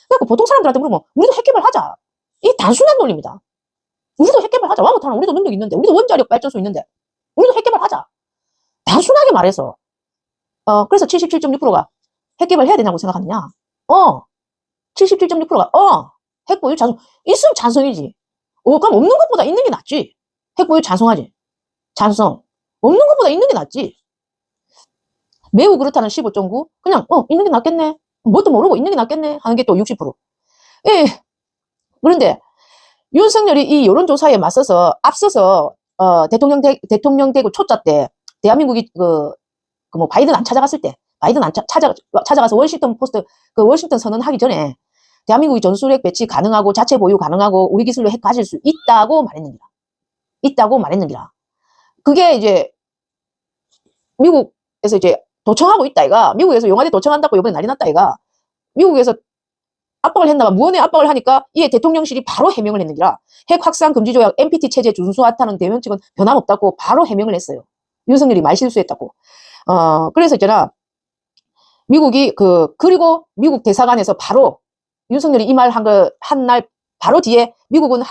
그러니까 보통 사람들한테 물으면 우리도 핵 개발하자. 이게 단순한 논리입니다. 우리도 핵 개발하자. 와 못하나. 우리도 능력 있는데, 우리도 원자력 발전소 있는데 우리도 핵 개발하자. 단순하게 말해서. 그래서 77.6%가 핵 개발해야 되냐고 생각하느냐. 77.6%가 핵 보유 찬성. 있으면 찬성이지. 그럼 없는 것보다 있는 게 낫지. 핵 보유 찬성하지. 찬성. 없는 것보다 있는 게 낫지. 매우 그렇다는 15.9. 그냥 있는 게 낫겠네. 뭣도 모르고 있는 게 낫겠네 하는 게 또 60%. 예. 그런데 윤석열이 이 여론조사에 앞서서 대통령 되고 초짜 때 대한민국이 바이든 안 찾아갔을 때, 바이든 안 찾아가서 워싱턴 선언하기 전에 대한민국이 전술핵 배치 가능하고 자체 보유 가능하고 우리 기술로 핵 가질 수 있다고 말했는기라. 그게 이제 미국에서 이제 도청하고 있다 이가. 미국에서 영화대 도청한다고 이번에 난리 났다 이가. 미국에서 압박을 했나봐. 무언의 압박을 하니까 이에 대통령실이 바로 해명을 했는기라. 핵 확산 금지 조약 NPT 체제 준수하다는 대면책은 변함없다고 바로 해명을 했어요. 윤석열이 말실수했다고. 그래서 있잖아. 미국이 그리고 미국 대사관에서 바로 윤석열이 이 말 한 날 바로 뒤에 미국은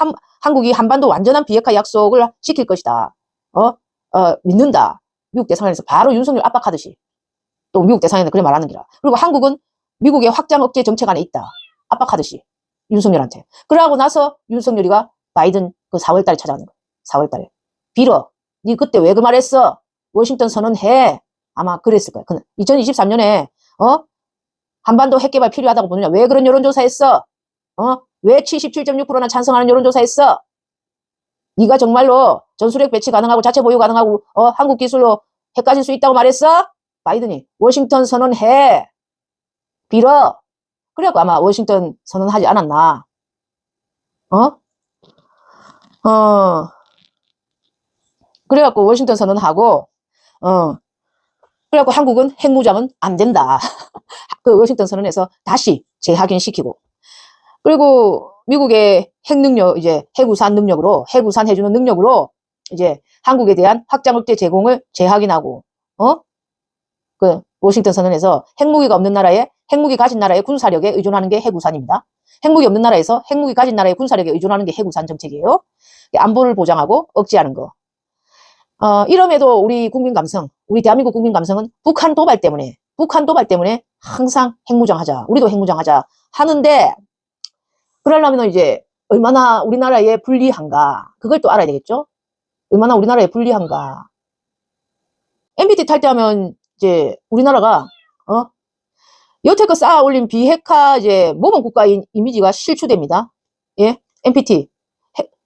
한국이 한반도 완전한 비핵화 약속을 지킬 것이다. 믿는다. 미국 대사관에서 바로 윤석열 압박하듯이. 또 미국 대사관에서 그래 말하는 기라. 그리고 한국은 미국의 확장 억제 정책 안에 있다. 압박하듯이. 윤석열한테. 그러고 나서 윤석열이가 바이든 4월 달에 찾아가는 거야. 4월 달에. 빌어. 니 그때 왜 그 말했어? 워싱턴 선언해. 아마 그랬을 거야. 2023년에, 한반도 핵 개발 필요하다고 보느냐? 왜 그런 여론조사 했어? 왜 77.6%나 찬성하는 여론조사 했어? 네가 정말로 전술핵 배치 가능하고 자체 보유 가능하고, 한국 기술로 핵 가질 수 있다고 말했어? 바이든이. 워싱턴 선언해. 빌어. 그래갖고 아마 워싱턴 선언하지 않았나. 그래갖고 워싱턴 선언하고, 그래갖고 한국은 핵무장은 안 된다. 그 워싱턴 선언에서 다시 재확인시키고. 그리고 미국의 핵 능력, 이제 핵우산 능력으로, 핵우산 해주는 능력으로 이제 한국에 대한 확장 억제 제공을 재확인하고, 그 워싱턴 선언에서 핵무기가 없는 나라에 핵무기 가진 나라의 군사력에 의존하는 게 해구산입니다. 핵무기 없는 나라에서 핵무기 가진 나라의 군사력에 의존하는 게 해구산 정책이에요. 안보를 보장하고 억제하는 거. 이럼에도 우리 국민 감성, 우리 대한민국 국민 감성은 북한 도발 때문에 항상 핵무장하자. 우리도 핵무장하자 하는데, 그러려면 이제 얼마나 우리나라에 불리한가. 그걸 또 알아야 되겠죠? 얼마나 우리나라에 불리한가. NPT 탈퇴하면 이제 우리나라가, 여태껏 쌓아 올린 비핵화 이제 모범 국가인 이미지가 실추됩니다. 예? NPT.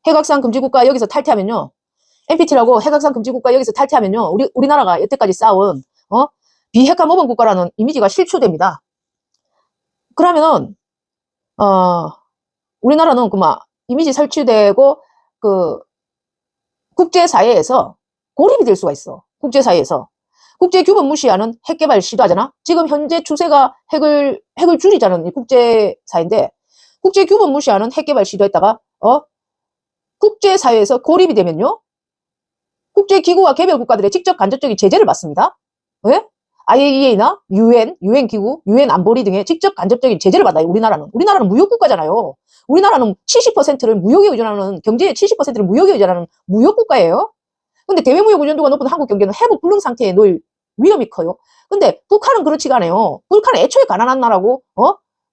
핵확산 금지 국가 여기서 탈퇴하면요. NPT라고 핵확산 금지 국가 여기서 탈퇴하면요. 우리나라가 여태까지 쌓아온, 비핵화 모범 국가라는 이미지가 실추됩니다. 그러면은, 우리나라는 이미지 설치되고, 국제사회에서 고립이 될 수가 있어. 국제사회에서. 국제 규범 무시하는 핵 개발 시도하잖아? 지금 현재 추세가 핵을 줄이자는 이 국제사회인데, 국제 규범 무시하는 핵 개발 시도했다가, 국제사회에서 고립이 되면요. 국제기구와 개별 국가들의 직접 간접적인 제재를 받습니다. 왜? IAEA나 UN 기구, UN 안보리 등의 직접 간접적인 제재를 받아요, 우리나라는. 우리나라는 무역국가잖아요. 우리나라는 70%를 무역에 의존하는, 경제의 70%를 무역에 의존하는 무역국가예요. 근데 대외무역 의존도가 높은 한국 경제는 해부 불능 상태에 놓일 위험이 커요. 근데 북한은 그렇지가 않아요. 북한은 애초에 가난한 나라고,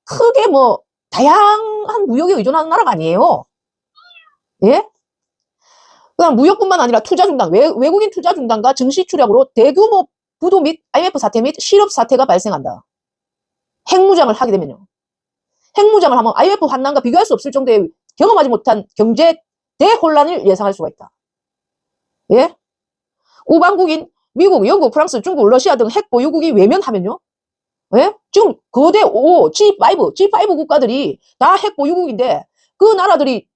크게 다양한 무역에 의존하는 나라가 아니에요. 예? 그다음 무역뿐만 아니라 투자 중단, 외국인 투자 중단과 증시 추락으로 대규모 부도 및 IMF 사태 및 실업 사태가 발생한다. 핵무장을 하게 되면요. 핵무장을 하면 IMF 환난과 비교할 수 없을 정도의 경험하지 못한 경제 대혼란을 예상할 수가 있다. 예? 우방국인 미국, 영국, 프랑스, 중국, 러시아 등 핵 보유국이 외면하면요. 예? 지금 거대 G5 국가들이 다 핵 보유국인데 그 나라들이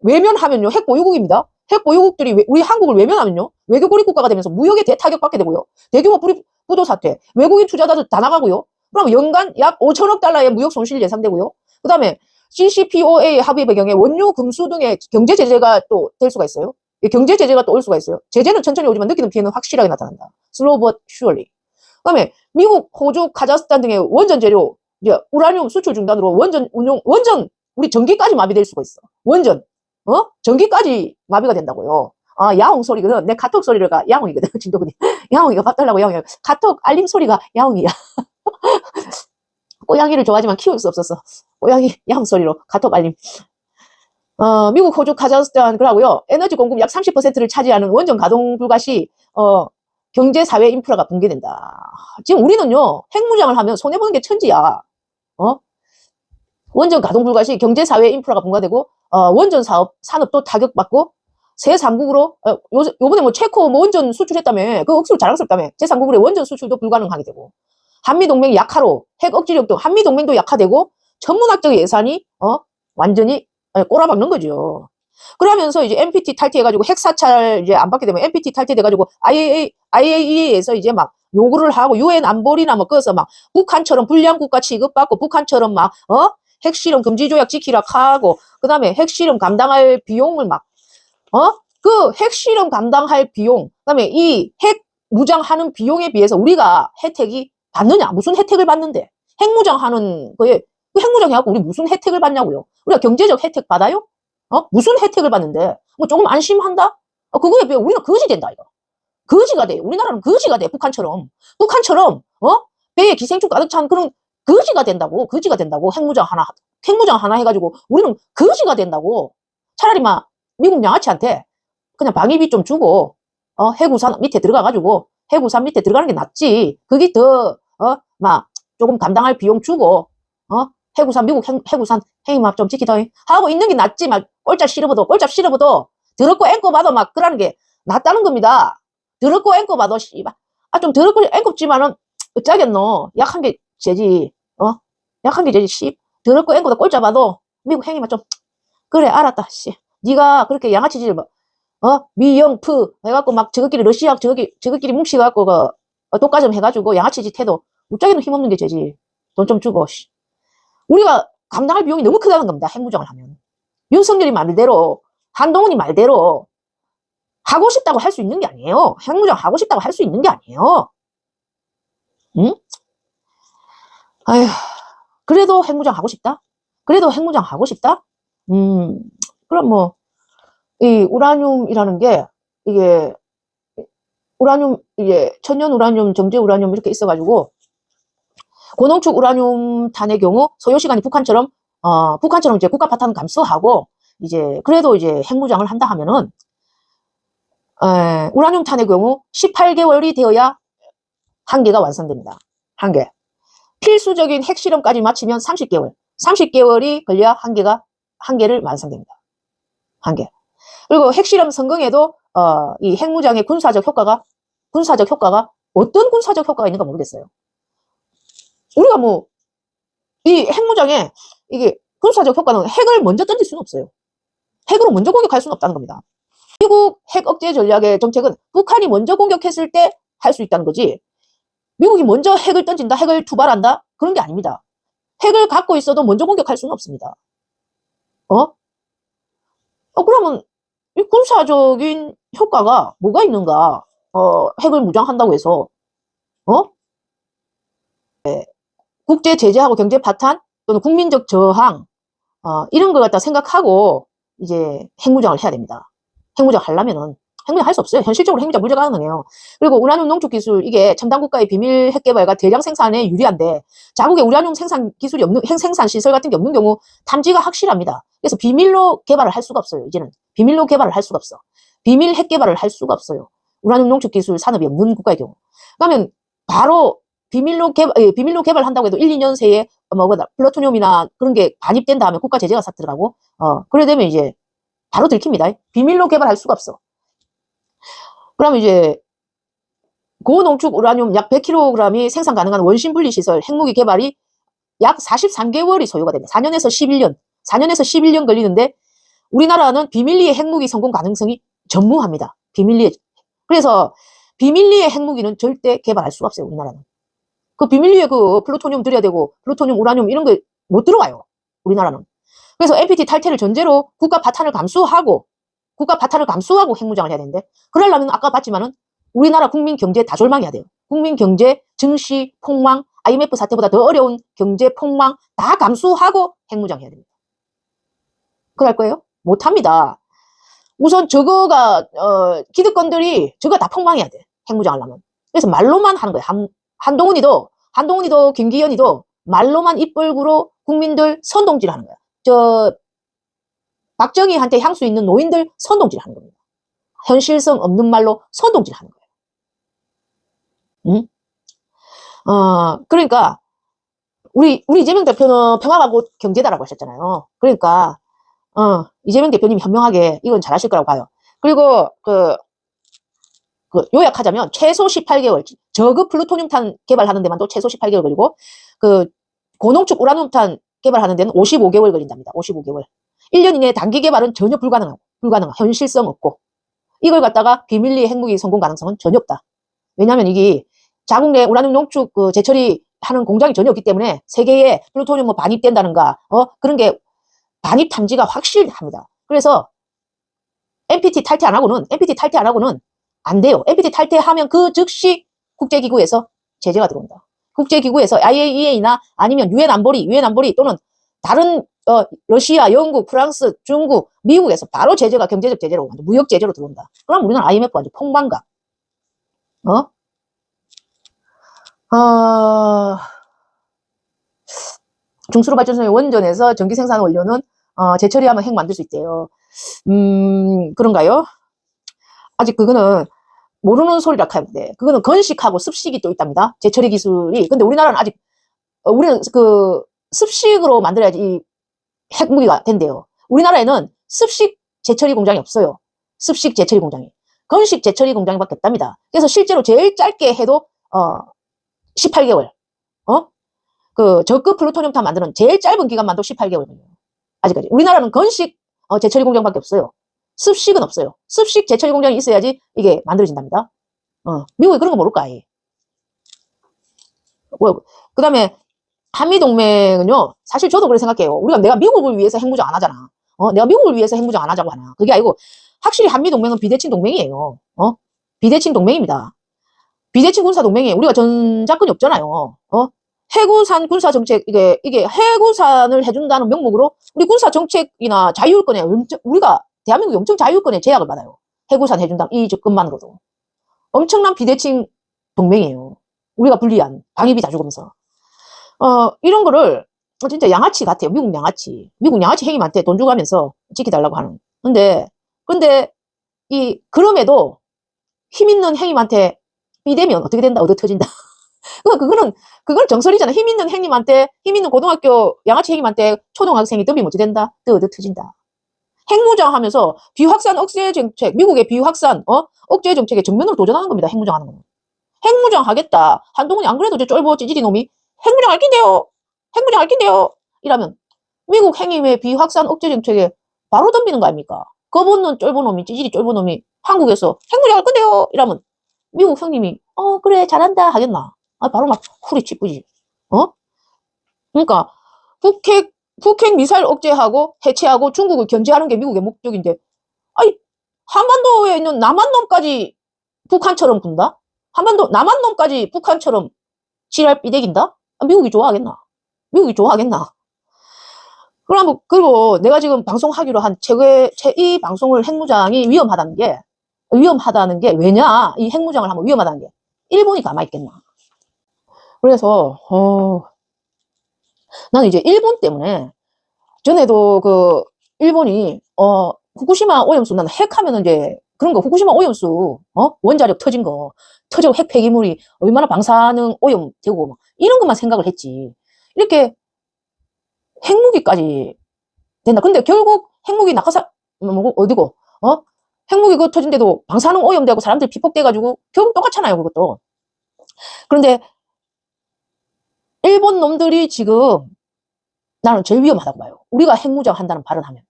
외면하면요. 핵 보유국입니다. 핵 보유국들이 우리 한국을 외면하면요. 외교 고립 국가가 되면서 무역에 대타격받게 되고요. 대규모 부도 사태, 외국인 투자자들 다 나가고요. 그럼 연간 약 5천억 달러의 무역 손실이 예상되고요. 그 다음에 CCPOA 합의 배경에 원유, 금수 등의 경제 제재가 또 될 수가 있어요. 경제 제재가 또 올 수가 있어요. 제재는 천천히 오지만 느끼는 피해는 확실하게 나타난다. Slow but surely. 그 다음에 미국, 호주, 카자흐스탄 등의 원전 재료, 이제 우라늄 수출 중단으로 원전 우리 전기까지 마비될 수가 있어. 원전, 전기까지 마비가 된다고요. 야옹 소리거든. 내 카톡 소리가 야옹이거든. 진도군이. 야옹이가 밥 달라고 야옹이야. 카톡 알림 소리가 야옹이야. 고양이를 좋아하지만 키울 수 없었어. 고양이 야옹 소리로 카톡 알림. 미국, 호주, 카자흐스탄 그러고요. 에너지 공급 약 30%를 차지하는 원전 가동 불가 시 경제 사회 인프라가 붕괴된다. 지금 우리는요. 핵무장을 하면 손해 보는 게 천지야. 원전 가동 불가 시 경제 사회 인프라가 붕괴되고 원전 산업도 타격받고 제3국으로 요번에 체코 원전 수출했다며 그 억수로 자랑스럽다며 제3국으로의 원전 수출도 불가능하게 되고 한미동맹 약화로 핵 억지력도 한미동맹도 약화되고 천문학적 예산이 완전히 꼬라박는 거죠. 그러면서 이제 NPT 탈퇴해가지고 핵 사찰 이제 안 받게 되면 NPT 탈퇴돼가지고 IAEA에서 이제 막 요구를 하고 UN 안보리나 그래서 막 북한처럼 불량국가 취급받고 북한처럼 막 핵실험 금지 조약 지키라 하고 그다음에 핵실험 감당할 비용을 그 핵실험 감당할 비용 그다음에 이 핵 무장하는 비용에 비해서 우리가 혜택이 받느냐? 무슨 혜택을 받는데? 핵무장하는 거에 그 핵무장 해갖고 우리 무슨 혜택을 받냐고요? 우리가 경제적 혜택 받아요? 무슨 혜택을 받는데? 조금 안심한다? 그거에 비해 우리는 거지 된다, 이거. 거지가 돼. 우리나라는 거지가 돼, 북한처럼. 배에 기생충 가득 찬 그런 거지가 된다고. 핵무장 하나 해가지고 우리는 거지가 된다고. 차라리 미국 양아치한테 그냥 방위비 좀 주고, 해구산 밑에 들어가가지고, 해구산 밑에 들어가는 게 낫지. 그게 더, 조금 감당할 비용 주고, 해구산, 미국 해구산 핵막 좀 지키다 하고 있는 게 낫지. 꼴짝 실어봐도 더럽고 앵꼬 봐도 그러는 게 낫다는 겁니다. 더럽고 앵꼬 봐도 좀 더럽고 앵꼽지만은 어쩌겠노. 약한 게 죄지. 약한 게 죄지. 더럽고 앵꼬도 꼴짝 봐도 미국 핵이만 좀 그래 알았다. 네가 그렇게 양아치질 미영프 해갖고 저것끼리 러시아 저것끼리 뭉치갖고 독과점 해가지고 양아치짓 해도 어쩌겠노. 힘없는 게 죄지. 돈 좀 주고 우리가 감당할 비용이 너무 크다는 겁니다. 핵무장을 하면. 윤석열이 말대로 한동훈이 말대로 하고 싶다고 할 수 있는 게 아니에요. 핵무장 하고 싶다고 할 수 있는 게 아니에요. 응? 아휴. 그래도 핵무장 하고 싶다? 그래도 핵무장 하고 싶다? 그럼 뭐, 이 우라늄이라는 게, 이게, 우라늄, 이게, 천연 우라늄, 정제 우라늄 이렇게 있어가지고, 고농축 우라늄탄의 경우, 소요시간이 북한처럼 이제 국가 파탄 감수하고, 이제, 그래도 이제 핵무장을 한다 하면은, 우라늄탄의 경우 18개월이 되어야 한 개가 완성됩니다. 한 개. 필수적인 핵실험까지 마치면 30개월. 30개월이 걸려야 한 개를 완성됩니다. 한 개. 그리고 핵실험 성공에도, 이 핵무장의 군사적 효과가 어떤 군사적 효과가 있는가 모르겠어요. 우리가 뭐, 이 핵무장에, 이게 군사적 효과는 핵을 먼저 던질 수는 없어요. 핵으로 먼저 공격할 수는 없다는 겁니다. 미국 핵 억제 전략의 정책은 북한이 먼저 공격했을 때 할 수 있다는 거지, 미국이 먼저 핵을 던진다, 핵을 투발한다, 그런 게 아닙니다. 핵을 갖고 있어도 먼저 공격할 수는 없습니다. 그러면 이 군사적인 효과가 뭐가 있는가? 핵을 무장한다고 해서, 국제 제재하고 경제 파탄 또는 국민적 저항, 이런 걸 갖다 생각하고 이제 핵무장을 해야 됩니다. 핵무장 하려면은 핵무장 할 수 없어요. 현실적으로 핵무장 문제가 가능해요. 그리고 우라늄 농축 기술, 이게 첨단 국가의 비밀 핵 개발과 대량 생산에 유리한데, 자국에 우라늄 생산 기술이 없는, 핵 생산 시설 같은 게 없는 경우 탐지가 확실합니다. 그래서 비밀로 개발을 할 수가 없어요. 이제는 비밀로 개발을 할 수가 없어. 비밀 핵 개발을 할 수가 없어요. 우라늄 농축 기술 산업이 없는 국가의 경우. 그러면 바로 비밀로 개발한다고 해도 1, 2년 새에 플루토늄이나 그런 게 반입된 다음에 국가 제재가 싹 들어가고, 그래 되면 이제 바로 들킵니다. 비밀로 개발할 수가 없어. 그러면 이제 고농축 우라늄 약 100kg이 생산 가능한 원심 분리 시설 핵무기 개발이 약 43개월이 소요가 됩니다. 4년에서 11년 걸리는데, 우리나라는 비밀리에 핵무기 성공 가능성이 전무합니다. 비밀리에. 그래서 비밀리에 핵무기는 절대 개발할 수가 없어요. 우리나라는. 그 비밀리에 그 플루토늄 들여야 되고, 플루토늄, 우라늄 이런 거 못 들어가요. 우리나라는. 그래서 NPT 탈퇴를 전제로 국가 파탄을 감수하고 핵무장을 해야 되는데, 그러려면 아까 봤지만은 우리나라 국민 경제 다 졸망해야 돼요. 국민 경제, 증시, 폭망, IMF 사태보다 더 어려운 경제 폭망 다 감수하고 핵무장 해야 됩니다. 그럴 거예요? 못합니다. 우선 저거가, 기득권들이 저거 다 폭망해야 돼. 핵무장 하려면. 그래서 말로만 하는 거예요. 한동훈이도, 김기현이도 말로만 입 벌구로 국민들 선동질 하는 거야. 박정희한테 향수 있는 노인들 선동질 하는 겁니다. 현실성 없는 말로 선동질 하는 거예요. 응? 그러니까, 우리 이재명 대표는 평화가 곧 경제다라고 하셨잖아요. 그러니까, 이재명 대표님이 현명하게 이건 잘하실 거라고 봐요. 그리고, 요약하자면, 최소 18개월, 저급 플루토늄탄 개발하는 데만도 최소 18개월 걸리고, 고농축 우라늄탄 개발하는 데는 55개월 걸린답니다. 55개월. 1년 이내 단기 개발은 전혀 불가능하고, 현실성 없고, 이걸 갖다가 비밀리 핵무기 성공 가능성은 전혀 없다. 왜냐하면 이게 자국 내 우라늄 농축 재처리 하는 공장이 전혀 없기 때문에 세계에 플루토늄 뭐 반입된다는가, 그런 게 반입 탐지가 확실합니다. 그래서 NPT 탈퇴 안 하고는 안 돼요. NPT 탈퇴하면 그 즉시 국제기구에서 제재가 들어온다. 국제기구에서 IAEA나 아니면 유엔 안보리 또는 다른 러시아, 영국, 프랑스, 중국, 미국에서 바로 제재가 경제적 제재로, 무역 제재로 들어온다. 그럼 우리는 IMF 완전 폭망가. 중수로 발전소의 원전에서 전기 생산 원료는 재처리하면 핵 만들 수 있대요. 그런가요? 아직 그거는 모르는 소리라 하는데, 그거는 건식하고 습식이 또 있답니다. 재처리 기술이. 근데 우리나라는 아직, 우리는 습식으로 만들어야지 이 핵무기가 된대요. 우리나라에는 습식 재처리 공장이 없어요. 습식 재처리 공장이. 건식 재처리 공장밖에 없답니다. 그래서 실제로 제일 짧게 해도 18개월. 저급 플루토늄탄 만드는 제일 짧은 기간만도 18개월 걸려요. 아직까지. 우리나라는 건식 재처리 공장밖에 없어요. 습식은 없어요. 습식 재처리 공장이 있어야지 이게 만들어진답니다. 미국이 그런 거 모를까, 아예. 그 다음에 한미동맹은요, 사실 저도 그렇게 생각해요. 내가 미국을 위해서 핵무장 안 하잖아. 내가 미국을 위해서 핵무장 안 하자고 하나. 그게 아니고, 확실히 한미동맹은 비대칭 동맹이에요. 비대칭 동맹입니다. 비대칭 군사 동맹이에요. 우리가 전자권이 없잖아요. 해군산 군사정책, 이게 해군산을 해준다는 명목으로 우리 군사정책이나 자유권에 우리가 대한민국이 엄청 자유권에 제약을 받아요. 해군산 해준다는 이 접근만으로도. 엄청난 비대칭 동맹이에요. 우리가 불리한, 방위비 다 죽으면서. 이런 거를 진짜 양아치 같아요. 미국 양아치. 미국 양아치 행위한테 돈 주가면서 지켜달라고 하는. 근데 그럼에도 힘 있는 행위한테 삐대면 어떻게 된다? 얻어 터진다. 그건 정설이잖아. 힘 있는 고등학교 양아치 행님한테 초등학생이 떠비면 어찌 된다? 얻어 터진다. 핵무장 하면서 비확산 억제 정책, 미국의 비확산, 억제 정책에 정면으로 도전하는 겁니다. 핵무장 하는 거는. 핵무장 하겠다. 한동훈이 안 그래도 저 쫄보 찌질이 놈이 핵무장 할 낀데요. 핵무장 할 낀데요. 이러면 미국 행위의 비확산 억제 정책에 바로 덤비는 거 아닙니까? 겁없는 쫄보 놈이, 찌질이 쫄보 놈이 한국에서 핵무장 할 건데요. 이러면 미국 형님이 그래 잘한다 하겠나? 바로 막 후리 치쁘지. 그러니까 북핵 미사일 억제하고 해체하고 중국을 견제하는 게 미국의 목적인데, 아니 한반도에 있는 남한 놈까지 북한처럼 군다? 남한 놈까지 북한처럼 지랄 삐대긴다? 미국이 좋아하겠나? 그리고 내가 지금 방송하기로 한 이 방송을 핵무장이 위험하다는 게 왜냐? 이 핵무장을 하면 위험하다는 게 일본이 가만히 있겠나? 그래서 나는 이제 일본 때문에 전에도 일본이 후쿠시마 오염수, 나는 핵하면은 이제 그런 거, 후쿠시마 오염수 원자력 터지고 핵 폐기물이 얼마나 방사능 오염되고 막 이런 것만 생각을 했지. 이렇게 핵무기까지 된다. 근데 결국 핵무기 어디고 핵무기 그거 터진데도 방사능 오염되고 사람들 피폭돼가지고 결국 똑같잖아요, 그것도. 그런데 일본 놈들이 지금 나는 제일 위험하다고 봐요. 우리가 핵무장 한다는 발언하면.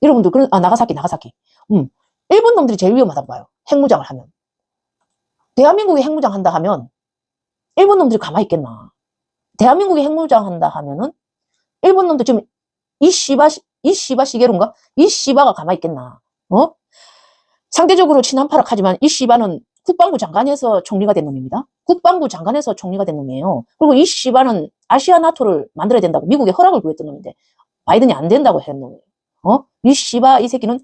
여러분들, 나가사키. 일본 놈들이 제일 위험하다고 봐요. 핵무장을 하면. 대한민국이 핵무장 한다 하면 일본 놈들이 가만히 있겠나. 대한민국이 핵무장 한다 하면은 일본 놈들 지금 이씨바 시게로인가? 이씨바가 가만히 있겠나. 상대적으로 친한파락 하지만 이씨바는 국방부 장관에서 총리가 된 놈입니다. 국방부 장관에서 총리가 된 놈이에요. 그리고 이 씨바는 아시아 나토를 만들어야 된다고 미국의 허락을 구했던 놈인데 바이든이 안 된다고 했던 놈이에요. 이 씨바 이 새끼는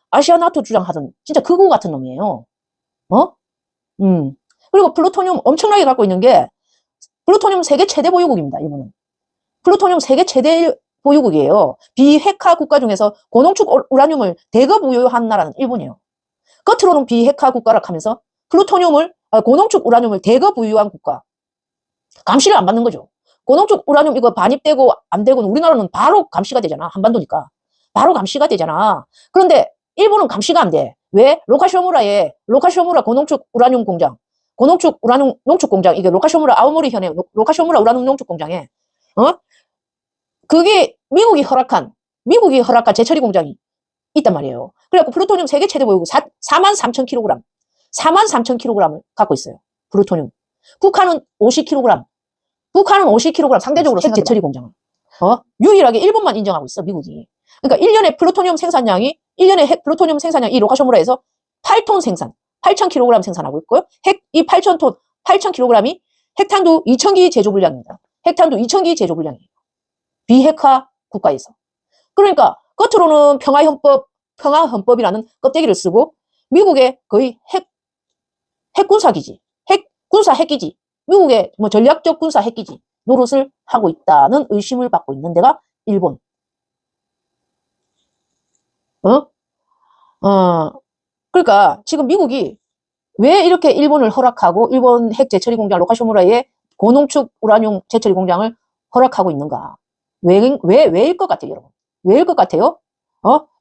아시아 나토 주장하던 진짜 극우 같은 놈이에요. 그리고 플루토늄 엄청나게 갖고 있는 게 플루토늄 세계 최대 보유국입니다. 일본은. 플루토늄 세계 최대 보유국이에요. 비핵화 국가 중에서 고농축 우라늄을 대거 보유한 나라는 일본이에요. 겉으로는 비핵화 국가라 하면서 고농축 우라늄을 대거 보유한 국가. 감시를 안 받는 거죠. 고농축 우라늄 이거 반입되고 안 되고는 우리나라는 바로 감시가 되잖아. 한반도니까. 바로 감시가 되잖아. 그런데 일본은 감시가 안 돼. 왜? 로카쇼무라 고농축 우라늄 공장. 고농축 우라늄 농축 공장. 이게 로카쇼무라 아오모리 현의 로카쇼무라 우라늄 농축 공장에 그게 미국이 허락한 재처리 공장이 있단 말이에요. 그래갖고 플루토늄 세계 최대 보유국 43,000kg. 43,000kg을 갖고 있어요. 플루토늄. 북한은 50kg. 상대적으로 핵 재처리 공장은. 유일하게 일본만 인정하고 있어, 미국이. 그러니까 1년에 플루토늄 생산량이 이 로카쇼무라에서 8톤 생산, 8,000kg 생산하고 있고요. 이 8,000kg이 핵탄두 2,000기 제조 분량입니다. 핵탄두 2,000기 제조 분량이에요. 비핵화 국가에서. 그러니까 겉으로는 평화헌법이라는 껍데기를 쓰고 미국의 거의 핵군사기지, 군사 핵기지, 미국의 전략적 군사 핵기지 노릇을 하고 있다는 의심을 받고 있는 데가 일본. 그러니까 지금 미국이 왜 이렇게 일본을 허락하고 일본 핵 재처리 공장 로카쇼무라의 고농축 우라늄 재처리 공장을 허락하고 있는가? 왜일 것 같아요, 여러분? 왜일 것 같아요?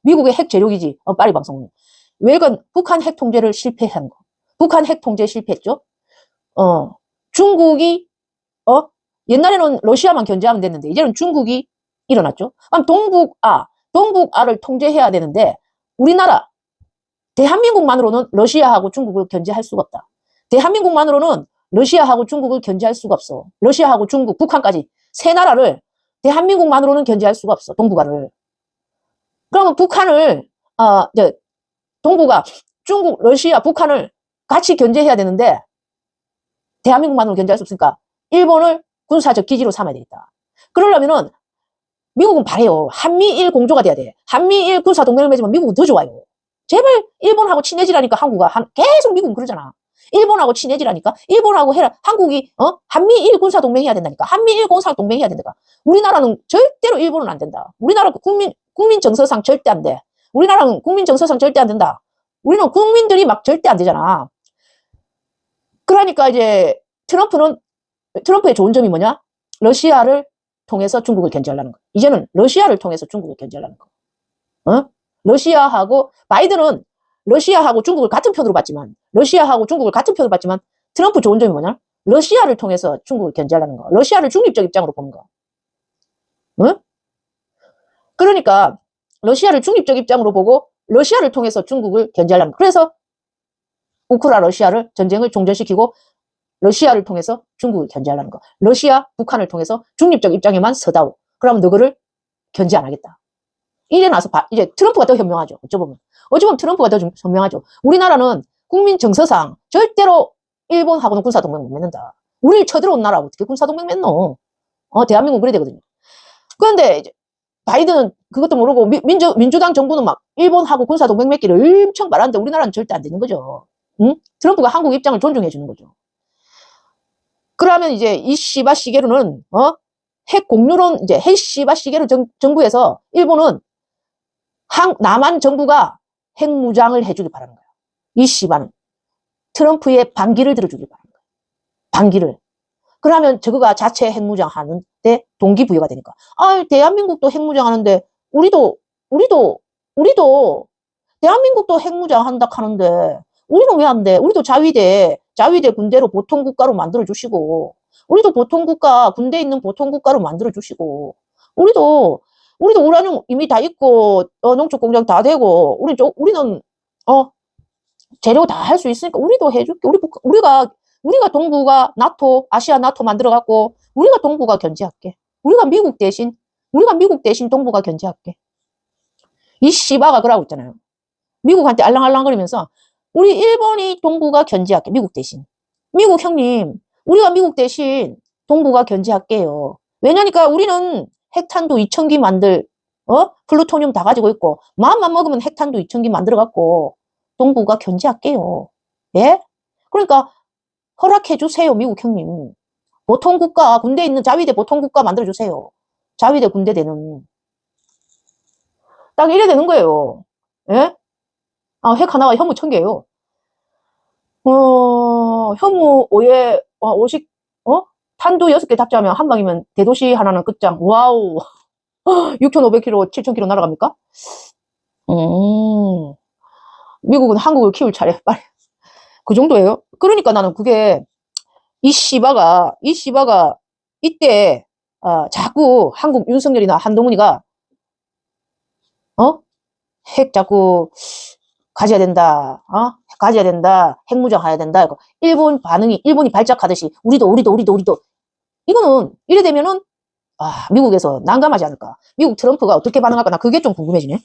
미국의 핵 재료기지, 파리 방송은. 왜건 북한 핵 통제를 실패한 거. 북한 핵 통제 실패했죠? 중국이, 옛날에는 러시아만 견제하면 됐는데, 이제는 중국이 일어났죠? 그럼 동북아를 통제해야 되는데, 우리나라, 대한민국만으로는 러시아하고 중국을 견제할 수가 없다. 대한민국만으로는 러시아하고 중국을 견제할 수가 없어. 러시아하고 중국, 북한까지 세 나라를 대한민국만으로는 견제할 수가 없어. 동북아를. 그러면 북한을 동북아, 중국, 러시아, 북한을 같이 견제해야 되는데 대한민국만으로 견제할 수 없으니까 일본을 군사적 기지로 삼아야 되겠다. 그러려면은 미국은 바래요. 한미일 공조가 돼야 돼. 한미일 군사동맹을 맺으면 미국은 더 좋아요. 제발 일본하고 친해지라니까 한국아. 계속 미국은 그러잖아. 일본하고 친해지라니까. 일본하고 해라. 한국이 한미일 군사동맹 해야 된다니까. 한미일 군사동맹 해야 된다니까. 우리나라는 절대로 일본은 안 된다. 우리나라 국민 정서상 절대 안 돼. 우리나라는 국민 정서상 절대 안 된다. 우리는 국민들이 막 절대 안 되잖아. 그러니까 이제 트럼프의 좋은 점이 뭐냐? 러시아를 통해서 중국을 견제하려는 거. 이제는 러시아를 통해서 중국을 견제하려는 거. 러시아하고 바이든은 러시아하고 중국을 같은 편으로 봤지만 트럼프 좋은 점이 뭐냐? 러시아를 통해서 중국을 견제하려는 거. 러시아를 중립적 입장으로 보는 거. 그러니까 러시아를 중립적 입장으로 보고 러시아를 통해서 중국을 견제하려는 거. 그래서 우크라 러시아를 전쟁을 종전시키고 러시아를 통해서 중국을 견제하려는 거. 러시아, 북한을 통해서 중립적 입장에만 서다오. 그러면 너희를 견제 안 하겠다. 이래 나서 이제 트럼프가 더 현명하죠. 어쩌면 트럼프가 더 현명하죠. 우리나라는 국민 정서상 절대로 일본하고는 군사동맹 못 맺는다. 우리를 쳐들어온 나라하고 어떻게 군사동맹 맺노? 대한민국은 그래야 되거든요. 그런데 이제 바이든은 그것도 모르고 민주당 정부는 막 일본하고 군사동맹 맺기를 엄청 말하는데 우리나라는 절대 안 되는 거죠. 응? 트럼프가 한국 입장을 존중해 주는 거죠. 그러면 이제 이 씨바 시게루는 핵 공유론 이제 핵 씨바 시게루 정부에서 일본은 남한 정부가 핵무장을 해주길 바라는 거예요. 이 씨바는 트럼프의 반기를 들어주길 바라는 거예요. 반기를. 그러면 저거가 자체 핵무장 하는데 동기부여가 되니까. 대한민국도 핵무장 하는데 우리도 대한민국도 핵무장 한다 하는데 우리는 왜 안 돼? 우리도 자위대 군대로 보통국가로 만들어주시고, 우리도 보통국가, 군대 있는 보통국가로 만들어주시고, 우리도 우라늄 이미 다 있고, 농축 공장 다 되고, 우리는, 재료 다 할 수 있으니까 우리도 해줄게. 우리가 동북아 나토, 아시아 나토 만들어갖고, 우리가 동북아 견제할게. 우리가 미국 대신 동북아 견제할게. 이 씨바가 그러고 있잖아요. 미국한테 알랑알랑거리면서, 우리 일본이 동북아 견제할게. 미국 대신. 미국 형님, 우리가 미국 대신 동북아 견제할게요. 왜냐니까 우리는 핵탄두 2000기 플루토늄 다 가지고 있고, 마음만 먹으면 핵탄두 2000기 만들어갖고, 동북아 견제할게요. 예? 그러니까, 허락해주세요, 미국 형님. 보통국가, 군대 있는 자위대 보통국가 만들어주세요. 자위대 군대 되는. 딱 이래 되는 거예요. 예? 핵 하나가 혐오 1000개예요. 혐오 5에 50, 탄두 6개 탑재하면 한 방이면 대도시 하나는 끝장. 와우. 6,500km, 7,000km 날아갑니까? 미국은 한국을 키울 차례. 빨리. 그 정도예요. 그러니까 나는 그게 이 씨바가 이때 자꾸 한국 윤석열이나 한동훈이가 핵 자꾸 가져야 된다. 핵무장 해야 된다. 일본이 발작하듯이 우리도. 이거는 이래 되면은 미국에서 난감하지 않을까. 미국 트럼프가 어떻게 반응할까. 나 그게 좀 궁금해지네.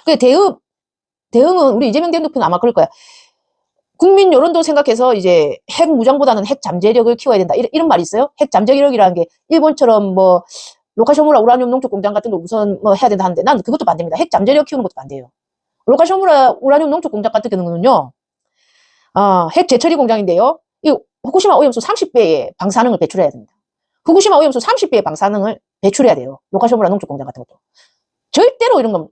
그 대응은 우리 이재명 대통령은 아마 그럴 거야. 국민 여론도 생각해서 이제 핵 무장보다는 핵 잠재력을 키워야 된다. 이런 말이 있어요. 핵 잠재력이라는 게 일본처럼 뭐 로카쇼무라 우라늄 농축 공장 같은 거 우선 뭐 해야 된다 하는데 난 그것도 반대입니다. 핵 잠재력 키우는 것도 반대예요. 로카쇼무라 우라늄 농축 공장 같은 경우는요. 핵 재처리 공장인데요. 이 후쿠시마 오염수 30배의 방사능을 배출해야 됩니다. 후쿠시마 오염수 30배의 방사능을 배출해야 돼요. 로카쇼무라 농축 공장 같은 것도. 절대로 이런 건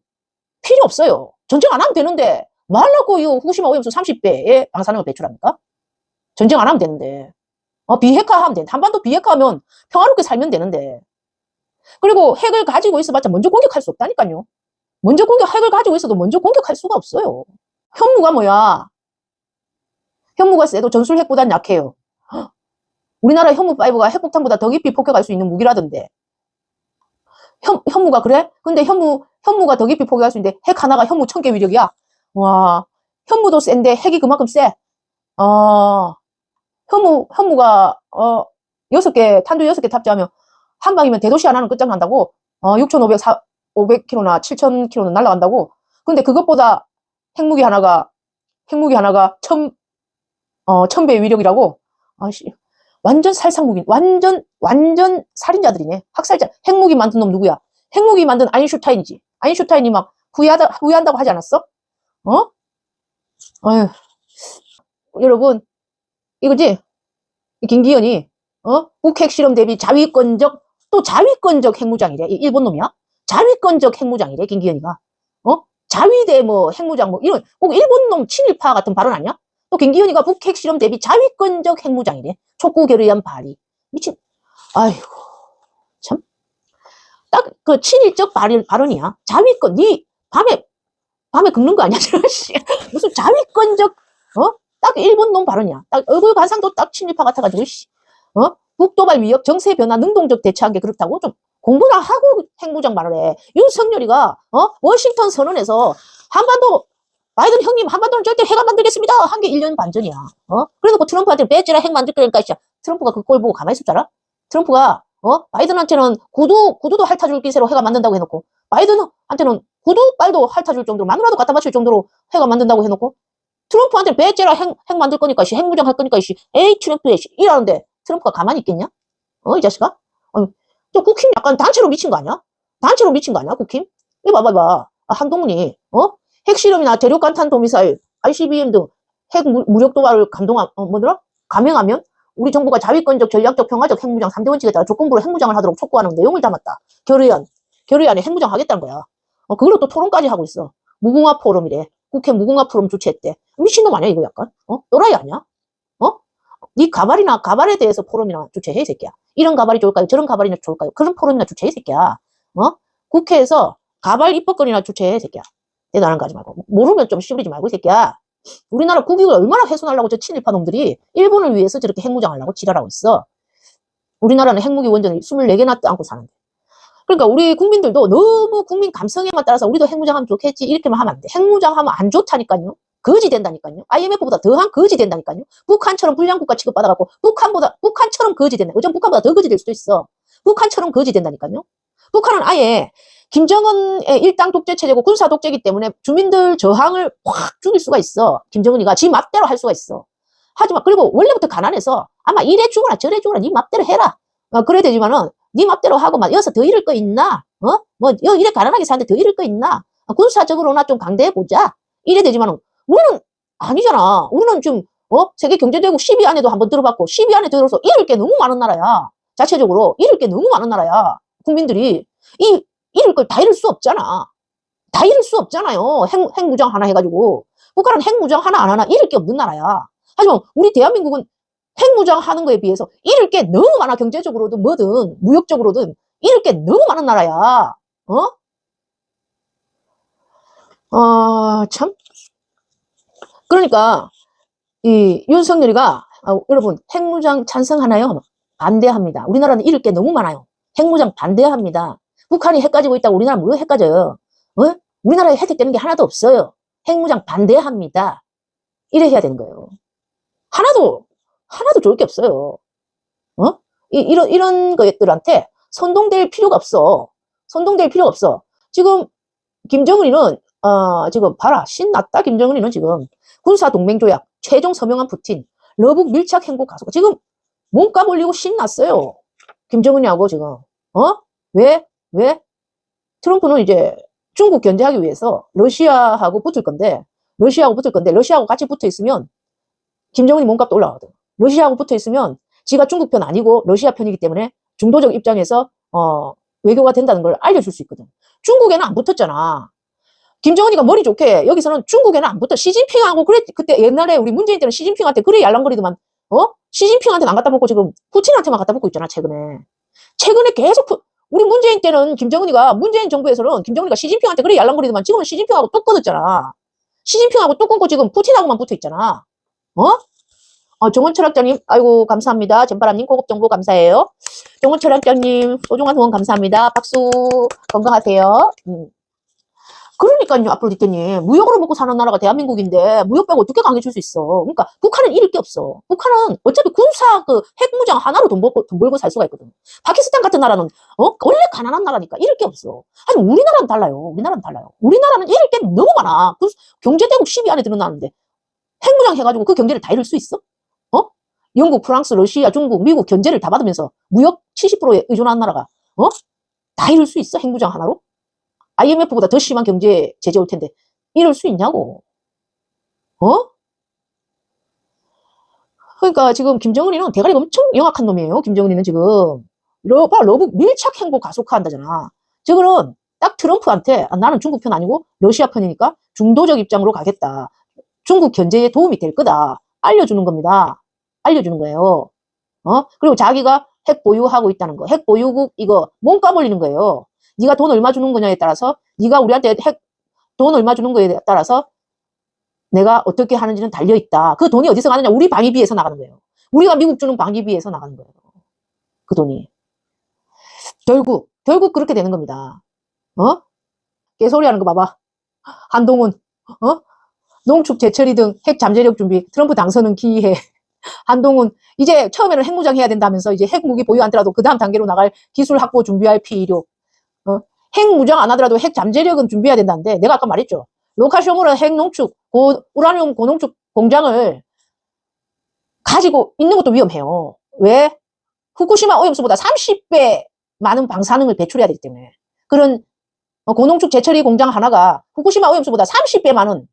필요 없어요. 전쟁 안 하면 되는데 말라고 이 후쿠시마 오염수 30배의 방사능을 배출합니까? 전쟁 안 하면 되는데. 비핵화하면 되는데. 한반도 비핵화하면 평화롭게 살면 되는데. 그리고 핵을 가지고 있어봤자 먼저 공격할 수 없다니까요. 핵을 가지고 있어도 먼저 공격할 수가 없어요. 현무가 뭐야? 현무가 세도 전술 핵보단 약해요. 우리나라 현무5가 핵폭탄보다 더 깊이 폭격할 수 있는 무기라던데. 현무가 그래? 근데 현무가 더 깊이 폭격할 수 있는데 핵 하나가 현무 1000개 위력이야. 와, 현무도 센데 핵이 그만큼 세. 현무가 6개, 탄두 6개 탑재하면 한 방이면 대도시 하나는 끝장난다고. 6,500km나 7,000km는 날아간다고. 근데 그것보다 핵무기 하나가 1000배 위력이라고. 아씨, 완전 살상무기, 완전 살인자들이네. 학살자. 핵무기 만든 놈 누구야? 핵무기 만든 아인슈타인이지. 아인슈타인이 막 후회한다고 하지 않았어? 어? 아유, 여러분, 이거지? 김기현이, 북핵 실험 대비 또 자위권적 핵무장이래. 일본 놈이야? 자위권적 핵무장이래, 김기현이가. 자위대 뭐 핵무장 뭐 이런, 꼭 일본 놈 친일파 같은 발언 아니야? 또 김기현이가 북핵 실험 대비 자위권적 핵무장이래. 촉구 결의안 발의. 미친, 아이고, 참. 딱 그 친일적 발언이야. 자위권, 밤에 긁는 거 아니야? 무슨 자위권적, 딱 일본 놈 발언이야. 딱 얼굴 관상도 딱 친일파 같아가지고, 국도발 위협, 정세 변화, 능동적 대처한 게 그렇다고 좀 공부나 하고 핵무장 말을 해. 윤석열이가, 워싱턴 선언에서 바이든 형님 한반도는 절대 핵 안 만들겠습니다. 한 게 1년 반 전이야. 그래놓고 트럼프한테 배지라 핵 만들 거니까, 트럼프가 그 꼴 보고 가만히 있을 줄 알아? 트럼프가, 바이든한테는 구두도 핥아줄 기세로 핵 안 만든다고 해놓고, 바이든한테는 구두빨도 핥아줄 정도로, 마누라도 갖다 바칠 정도로 핵 안 만든다고 해놓고, 트럼프한테 배째라 핵 만들 거니까, 핵무장 할 거니까, 에이, 트럼프, 이러는데, 트럼프가 가만히 있겠냐? 이 자식아? 저 국힘 약간 단체로 미친 거 아니야? 단체로 미친 거 아니야, 국힘? 이거 봐봐. 한동훈이, 핵실험이나 대륙간탄 도미사일, ICBM 등 핵 무력 도발을 감행하면, 우리 정부가 자위권적, 전략적, 평화적 핵무장 3대 원칙에 따라 조건부로 핵무장을 하도록 촉구하는 내용을 담았다. 결의안에 핵무장 하겠다는 거야. 그걸로 또 토론까지 하고 있어. 무궁화 포럼이래. 국회 무궁화 포럼 주최했대. 미친놈 아니야, 이거 약간? 또라이 아니야? 네 가발에 대해서 포럼이나 주최해, 이 새끼야. 이런 가발이 좋을까요? 저런 가발이나 좋을까요? 그런 포럼이나 주최해, 이 새끼야. 국회에서 가발 입법권이나 주최해, 이 새끼야. 대단한 거 하지 말고. 모르면 좀 씨부리지 말고, 이 새끼야. 우리나라 국익을 얼마나 훼손하려고 저 친일파 놈들이 일본을 위해서 저렇게 핵무장하려고 지랄하고 있어. 우리나라는 핵무기 원전을 24개나 안고 사는데. 그러니까 우리 국민들도 너무 국민 감성에만 따라서 우리도 핵무장하면 좋겠지 이렇게만 하면 안 돼. 핵무장하면 안 좋다니까요. 거지 된다니까요. IMF보다 더한 거지 된다니까요. 북한처럼 불량국가 취급받아갖고 북한처럼 거지 된다. 어쩜 북한보다 더 거지 될 수도 있어. 북한처럼 거지 된다니까요. 북한은 아예 김정은의 일당 독재 체제고 군사 독재이기 때문에 주민들 저항을 확 죽일 수가 있어. 김정은이가 지 맘대로 할 수가 있어. 하지만 그리고 원래부터 가난해서 아마 이래 주거나 저래 주거나 네 맘대로 해라. 그래야 되지만은 네 맘대로 하고 막 여기서 더 잃을 거 있나? 뭐 이래 가난하게 사는데 더 잃을 거 있나? 군사적으로나 좀 강대해보자. 이래 되지만은 우리는 아니잖아. 우리는 지금 세계 경제대국 10위 안에도 한번 들어봤고 10위 안에 들어서 잃을 게 너무 많은 나라야. 자체적으로 잃을 게 너무 많은 나라야. 국민들이 잃을 걸 다 잃을 수 없잖아. 다 잃을 수 없잖아요. 핵무장 하나 해가지고. 북한은 핵무장 하나 안 하나 잃을 게 없는 나라야. 하지만 우리 대한민국은 핵무장 하는 거에 비해서 잃을 게 너무 많아. 경제적으로든 뭐든 무역적으로든 잃을 게 너무 많은 나라야. 참. 그러니까 이 윤석열이가 여러분 핵무장 찬성하나요? 반대합니다. 우리나라는 잃을 게 너무 많아요. 핵무장 반대합니다. 북한이 핵 가지고 있다고 우리나라 뭐 핵 가져요? 우리나라에 혜택되는 게 하나도 없어요. 핵무장 반대합니다. 이래 해야 되는 거예요. 하나도 좋을 게 없어요. 이런 것들한테 선동될 필요가 없어. 선동될 필요가 없어. 지금 김정은이는 지금 봐라. 신났다. 김정은이는 지금 군사동맹조약 최종 서명한 푸틴 러북 밀착 행보 가속 지금 몸값 올리고 신났어요. 김정은이하고 지금 왜? 트럼프는 이제 중국 견제하기 위해서 러시아하고 붙을 건데 러시아하고 같이 붙어 있으면 김정은이 몸값도 올라가거든. 러시아하고 붙어 있으면 지가 중국 편 아니고 러시아 편이기 때문에 중도적 입장에서 외교가 된다는 걸 알려줄 수 있거든. 중국에는 안 붙었잖아. 김정은이가 머리 좋게 여기서는 중국에는 안 붙어. 시진핑하고 그때 옛날에 우리 문재인 때는 시진핑한테 그래 yar랑거리더만 시진핑한테는 안 갖다 붙고 지금 푸틴한테만 갖다 붙고 있잖아. 최근에 계속 우리 문재인 때는 문재인 정부에서는 김정은이가 시진핑한테 그래 yar랑거리더만 지금은 시진핑하고 뚝 끊었잖아. 시진핑하고 뚝 끊고 지금 푸틴하고만 붙어 있잖아. 정원 철학자님, 아이고, 감사합니다. 잼바람님, 고급 정보 감사해요. 정원 철학자님, 소중한 후원 감사합니다. 박수, 건강하세요. 그러니까요, 아프로디테님. 무역으로 먹고 사는 나라가 대한민국인데, 무역 빼고 어떻게 강해질 수 있어? 그러니까, 북한은 잃을 게 없어. 북한은 어차피 핵무장 하나로 돈 벌고 살 수가 있거든. 파키스탄 같은 나라는, 원래 가난한 나라니까 잃을 게 없어. 하지만 우리나라는 달라요. 우리나라는 잃을 게 너무 많아. 경제대국 10위 안에 들어나는데, 핵무장 해가지고 그 경제를 다 잃을 수 있어? 영국, 프랑스, 러시아, 중국, 미국 견제를 다 받으면서 무역 70%에 의존한 나라가 다 이럴 수 있어? 핵무장 하나로? IMF보다 더 심한 경제 제재 올 텐데 이럴 수 있냐고. 그러니까 지금 김정은이는 대가리가 엄청 영악한 놈이에요. 김정은이는 지금 러브 밀착 행보 가속화한다잖아. 저거는 딱 트럼프한테 나는 중국 편 아니고 러시아 편이니까 중도적 입장으로 가겠다. 중국 견제에 도움이 될 거다. 알려주는 겁니다. 알려주는 거예요. 그리고 자기가 핵 보유하고 있다는 거. 핵 보유국 이거 몸값 올리는 거예요. 네가 돈 얼마 주는 거냐에 따라서 네가 우리한테 돈 얼마 주는 거에 따라서 내가 어떻게 하는지는 달려있다. 그 돈이 어디서 가느냐? 우리 방위비에서 나가는 거예요. 우리가 미국 주는 방위비에서 나가는 거예요. 그 돈이. 결국 그렇게 되는 겁니다. 개소리 하는 거 봐봐. 한동훈, 농축 재처리 등 핵 잠재력 준비, 트럼프 당선은 기이해. 한동훈, 이제 처음에는 핵무장 해야 된다면서 이제 핵무기 보유 안 하더라도 그 다음 단계로 나갈 기술 확보 준비할 필요. 핵무장 안 하더라도 핵 잠재력은 준비해야 된다는데 내가 아까 말했죠. 로카쇼무라 핵농축, 우라늄 고농축 공장을 가지고 있는 것도 위험해요. 왜? 후쿠시마 오염수보다 30배 많은 방사능을 배출해야 되기 때문에. 그런 고농축 재처리 공장 하나가 후쿠시마 오염수보다 30배 많은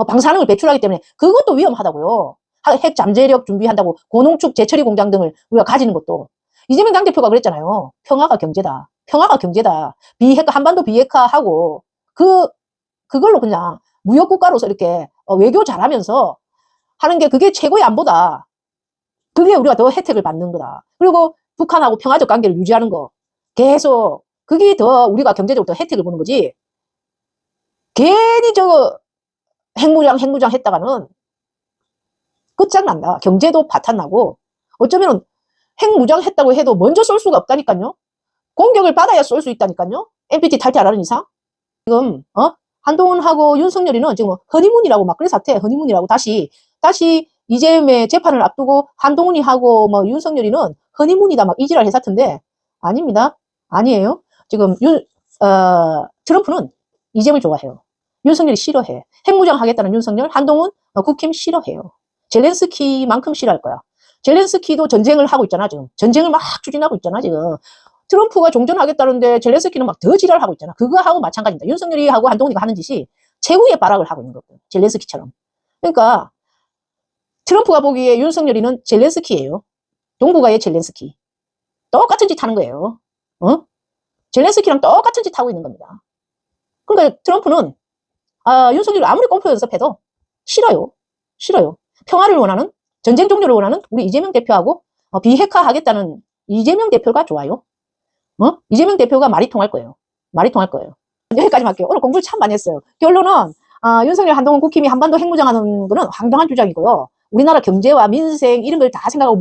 방사능을 배출하기 때문에 그것도 위험하다고요. 핵 잠재력 준비한다고 고농축 재처리 공장 등을 우리가 가지는 것도. 이재명 당대표가 그랬잖아요. 평화가 경제다. 평화가 경제다. 비핵화, 한반도 비핵화하고 그걸로 그냥 무역국가로서 이렇게 외교 잘하면서 하는 게 그게 최고의 안보다. 그게 우리가 더 혜택을 받는 거다. 그리고 북한하고 평화적 관계를 유지하는 거. 계속 그게 더 우리가 경제적으로 더 혜택을 보는 거지. 괜히 저거 핵무장 했다가는 끝장난다. 경제도 파탄나고 어쩌면 핵무장 했다고 해도 먼저 쏠 수가 없다니까요. 공격을 받아야 쏠 수 있다니까요. NPT 탈퇴 안 하는 이상. 지금 한동훈하고 윤석열이는 지금 허니문이라고 막 그래 사태 허니문이라고 다시 이재명의 재판을 앞두고 한동훈이 하고 뭐 윤석열이는 허니문이다 막 이지랄 해사텐데 아닙니다. 아니에요. 지금 트럼프는 이재명을 좋아해요. 윤석열이 싫어해. 핵무장 하겠다는 윤석열, 한동훈, 국힘 싫어해요. 젤렌스키만큼 싫어할 거야. 젤렌스키도 전쟁을 하고 있잖아 지금. 전쟁을 막 추진하고 있잖아 지금. 트럼프가 종전하겠다는데 젤렌스키는 막 더 지랄하고 있잖아. 그거하고 마찬가지입니다. 윤석열이 하고 한동훈이가 하는 짓이 최후의 발악을 하고 있는 거거든. 젤렌스키처럼. 그러니까 트럼프가 보기에 윤석열이는 젤렌스키예요. 동북아의 젤렌스키. 똑같은 짓 하는 거예요. 젤렌스키랑 똑같은 짓 하고 있는 겁니다. 그러니까 트럼프는 윤석열이 아무리 꼼표 연습해도 싫어요. 평화를 원하는, 전쟁 종료를 원하는 우리 이재명 대표하고 비핵화 하겠다는 이재명 대표가 좋아요. 이재명 대표가 말이 통할 거예요. 여기까지만 할게요. 오늘 공부를 참 많이 했어요. 결론은 윤석열, 한동훈, 국힘이 한반도 핵무장하는 거는 황당한 주장이고요. 우리나라 경제와 민생 이런 걸 다 생각하고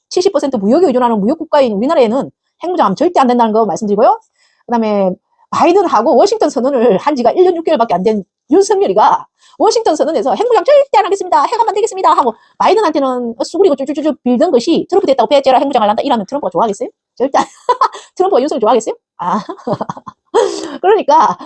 70% 무역에 의존하는 무역국가인 우리나라에는 핵무장하면 절대 안 된다는 거 말씀드리고요. 그 다음에 바이든하고 워싱턴 선언을 한 지가 1년 6개월밖에 안 된 윤석열이가 워싱턴 선언에서 핵무장 절대 안 하겠습니다. 핵 안 만들겠습니다. 하고 바이든한테는 수그리고 쭈쭈쭈 빌던 것이 트럼프 됐다고 배째라 핵무장을 한다. 이러면 트럼프가 좋아하겠어요? 절대 트럼프가 윤석열 좋아하겠어요? 그러니까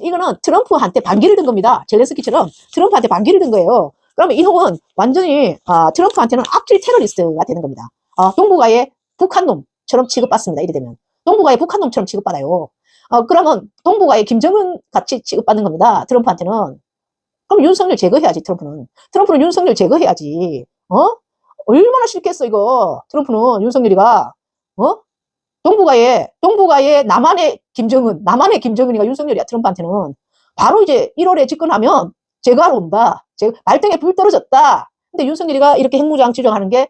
이거는 트럼프한테 반기를 든 겁니다. 젤렌스키처럼 트럼프한테 반기를 든 거예요. 그러면 이놈은 완전히 트럼프한테는 악질 테러리스트가 되는 겁니다. 동북아의 북한놈처럼 취급받습니다. 이래 되면 동북아의 북한놈처럼 취급받아요. 그러면 동북아의 김정은 같이 취급받는 겁니다. 트럼프한테는. 그럼 윤석열 제거해야지. 트럼프는 윤석열 제거해야지. 얼마나 싫겠어 이거. 트럼프는 윤석열이가 동북아의 남한의 김정은이가 윤석열이야. 트럼프한테는. 바로 이제 1월에 집권하면 제거하러 온다. 발등에 불 떨어졌다. 근데 윤석열이가 이렇게 핵무장 주장하는 게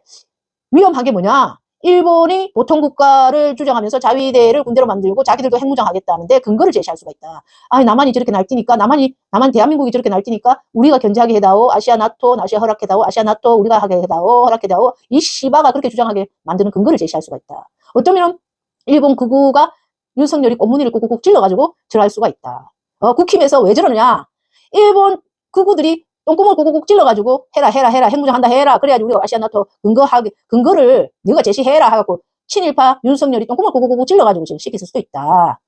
위험한 게 뭐냐? 일본이 보통국가를 주장하면서 자위대를 군대로 만들고 자기들도 핵무장하겠다는데 근거를 제시할 수가 있다. 남한이 저렇게 날뛰니까 남한 대한민국이 저렇게 날뛰니까 우리가 견제하게 해다오. 아시아 나토 허락해다오. 아시아 나토 우리가 하게 해다오. 허락해다오. 이 씨바가 그렇게 주장하게 만드는 근거를 제시할 수가 있다. 어쩌면 일본 극우가 윤석열이 꽃무늬를 꾹꾹 찔러가지고 절할 수가 있다. 국힘에서 왜 저러느냐? 일본 극우들이 똥구멍을 꾹꾹 찔러가지고 해라 핵무장한다 해라. 그래야지 우리가 아시아 나토 근거를 네가 제시해라 하고 친일파 윤석열이 똥구멍을 꾹꾹 찔러가지고 지금 시켰을 수도 있다.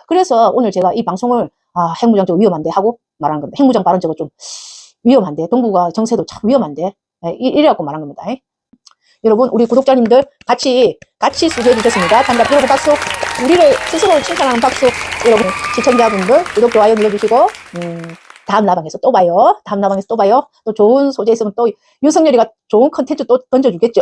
그래서 오늘 제가 이 방송을 핵무장 저거 위험한데 하고 말하는 겁니다. 핵무장 발언 저거 좀 위험한데. 동북아 정세도 참 위험한데. 이래갖고 말한 겁니다. 여러분, 우리 구독자님들 같이 수고해 주셨습니다. 참가 여러분 박수. 우리를 스스로 칭찬하는 박수. 여러분 시청자분들 구독, 좋아요 눌러주시고, 다음 라방에서 또 봐요. 다음 라방에서 또 봐요. 또 좋은 소재 있으면 또 윤석열이가 좋은 컨텐츠 또 던져주겠죠.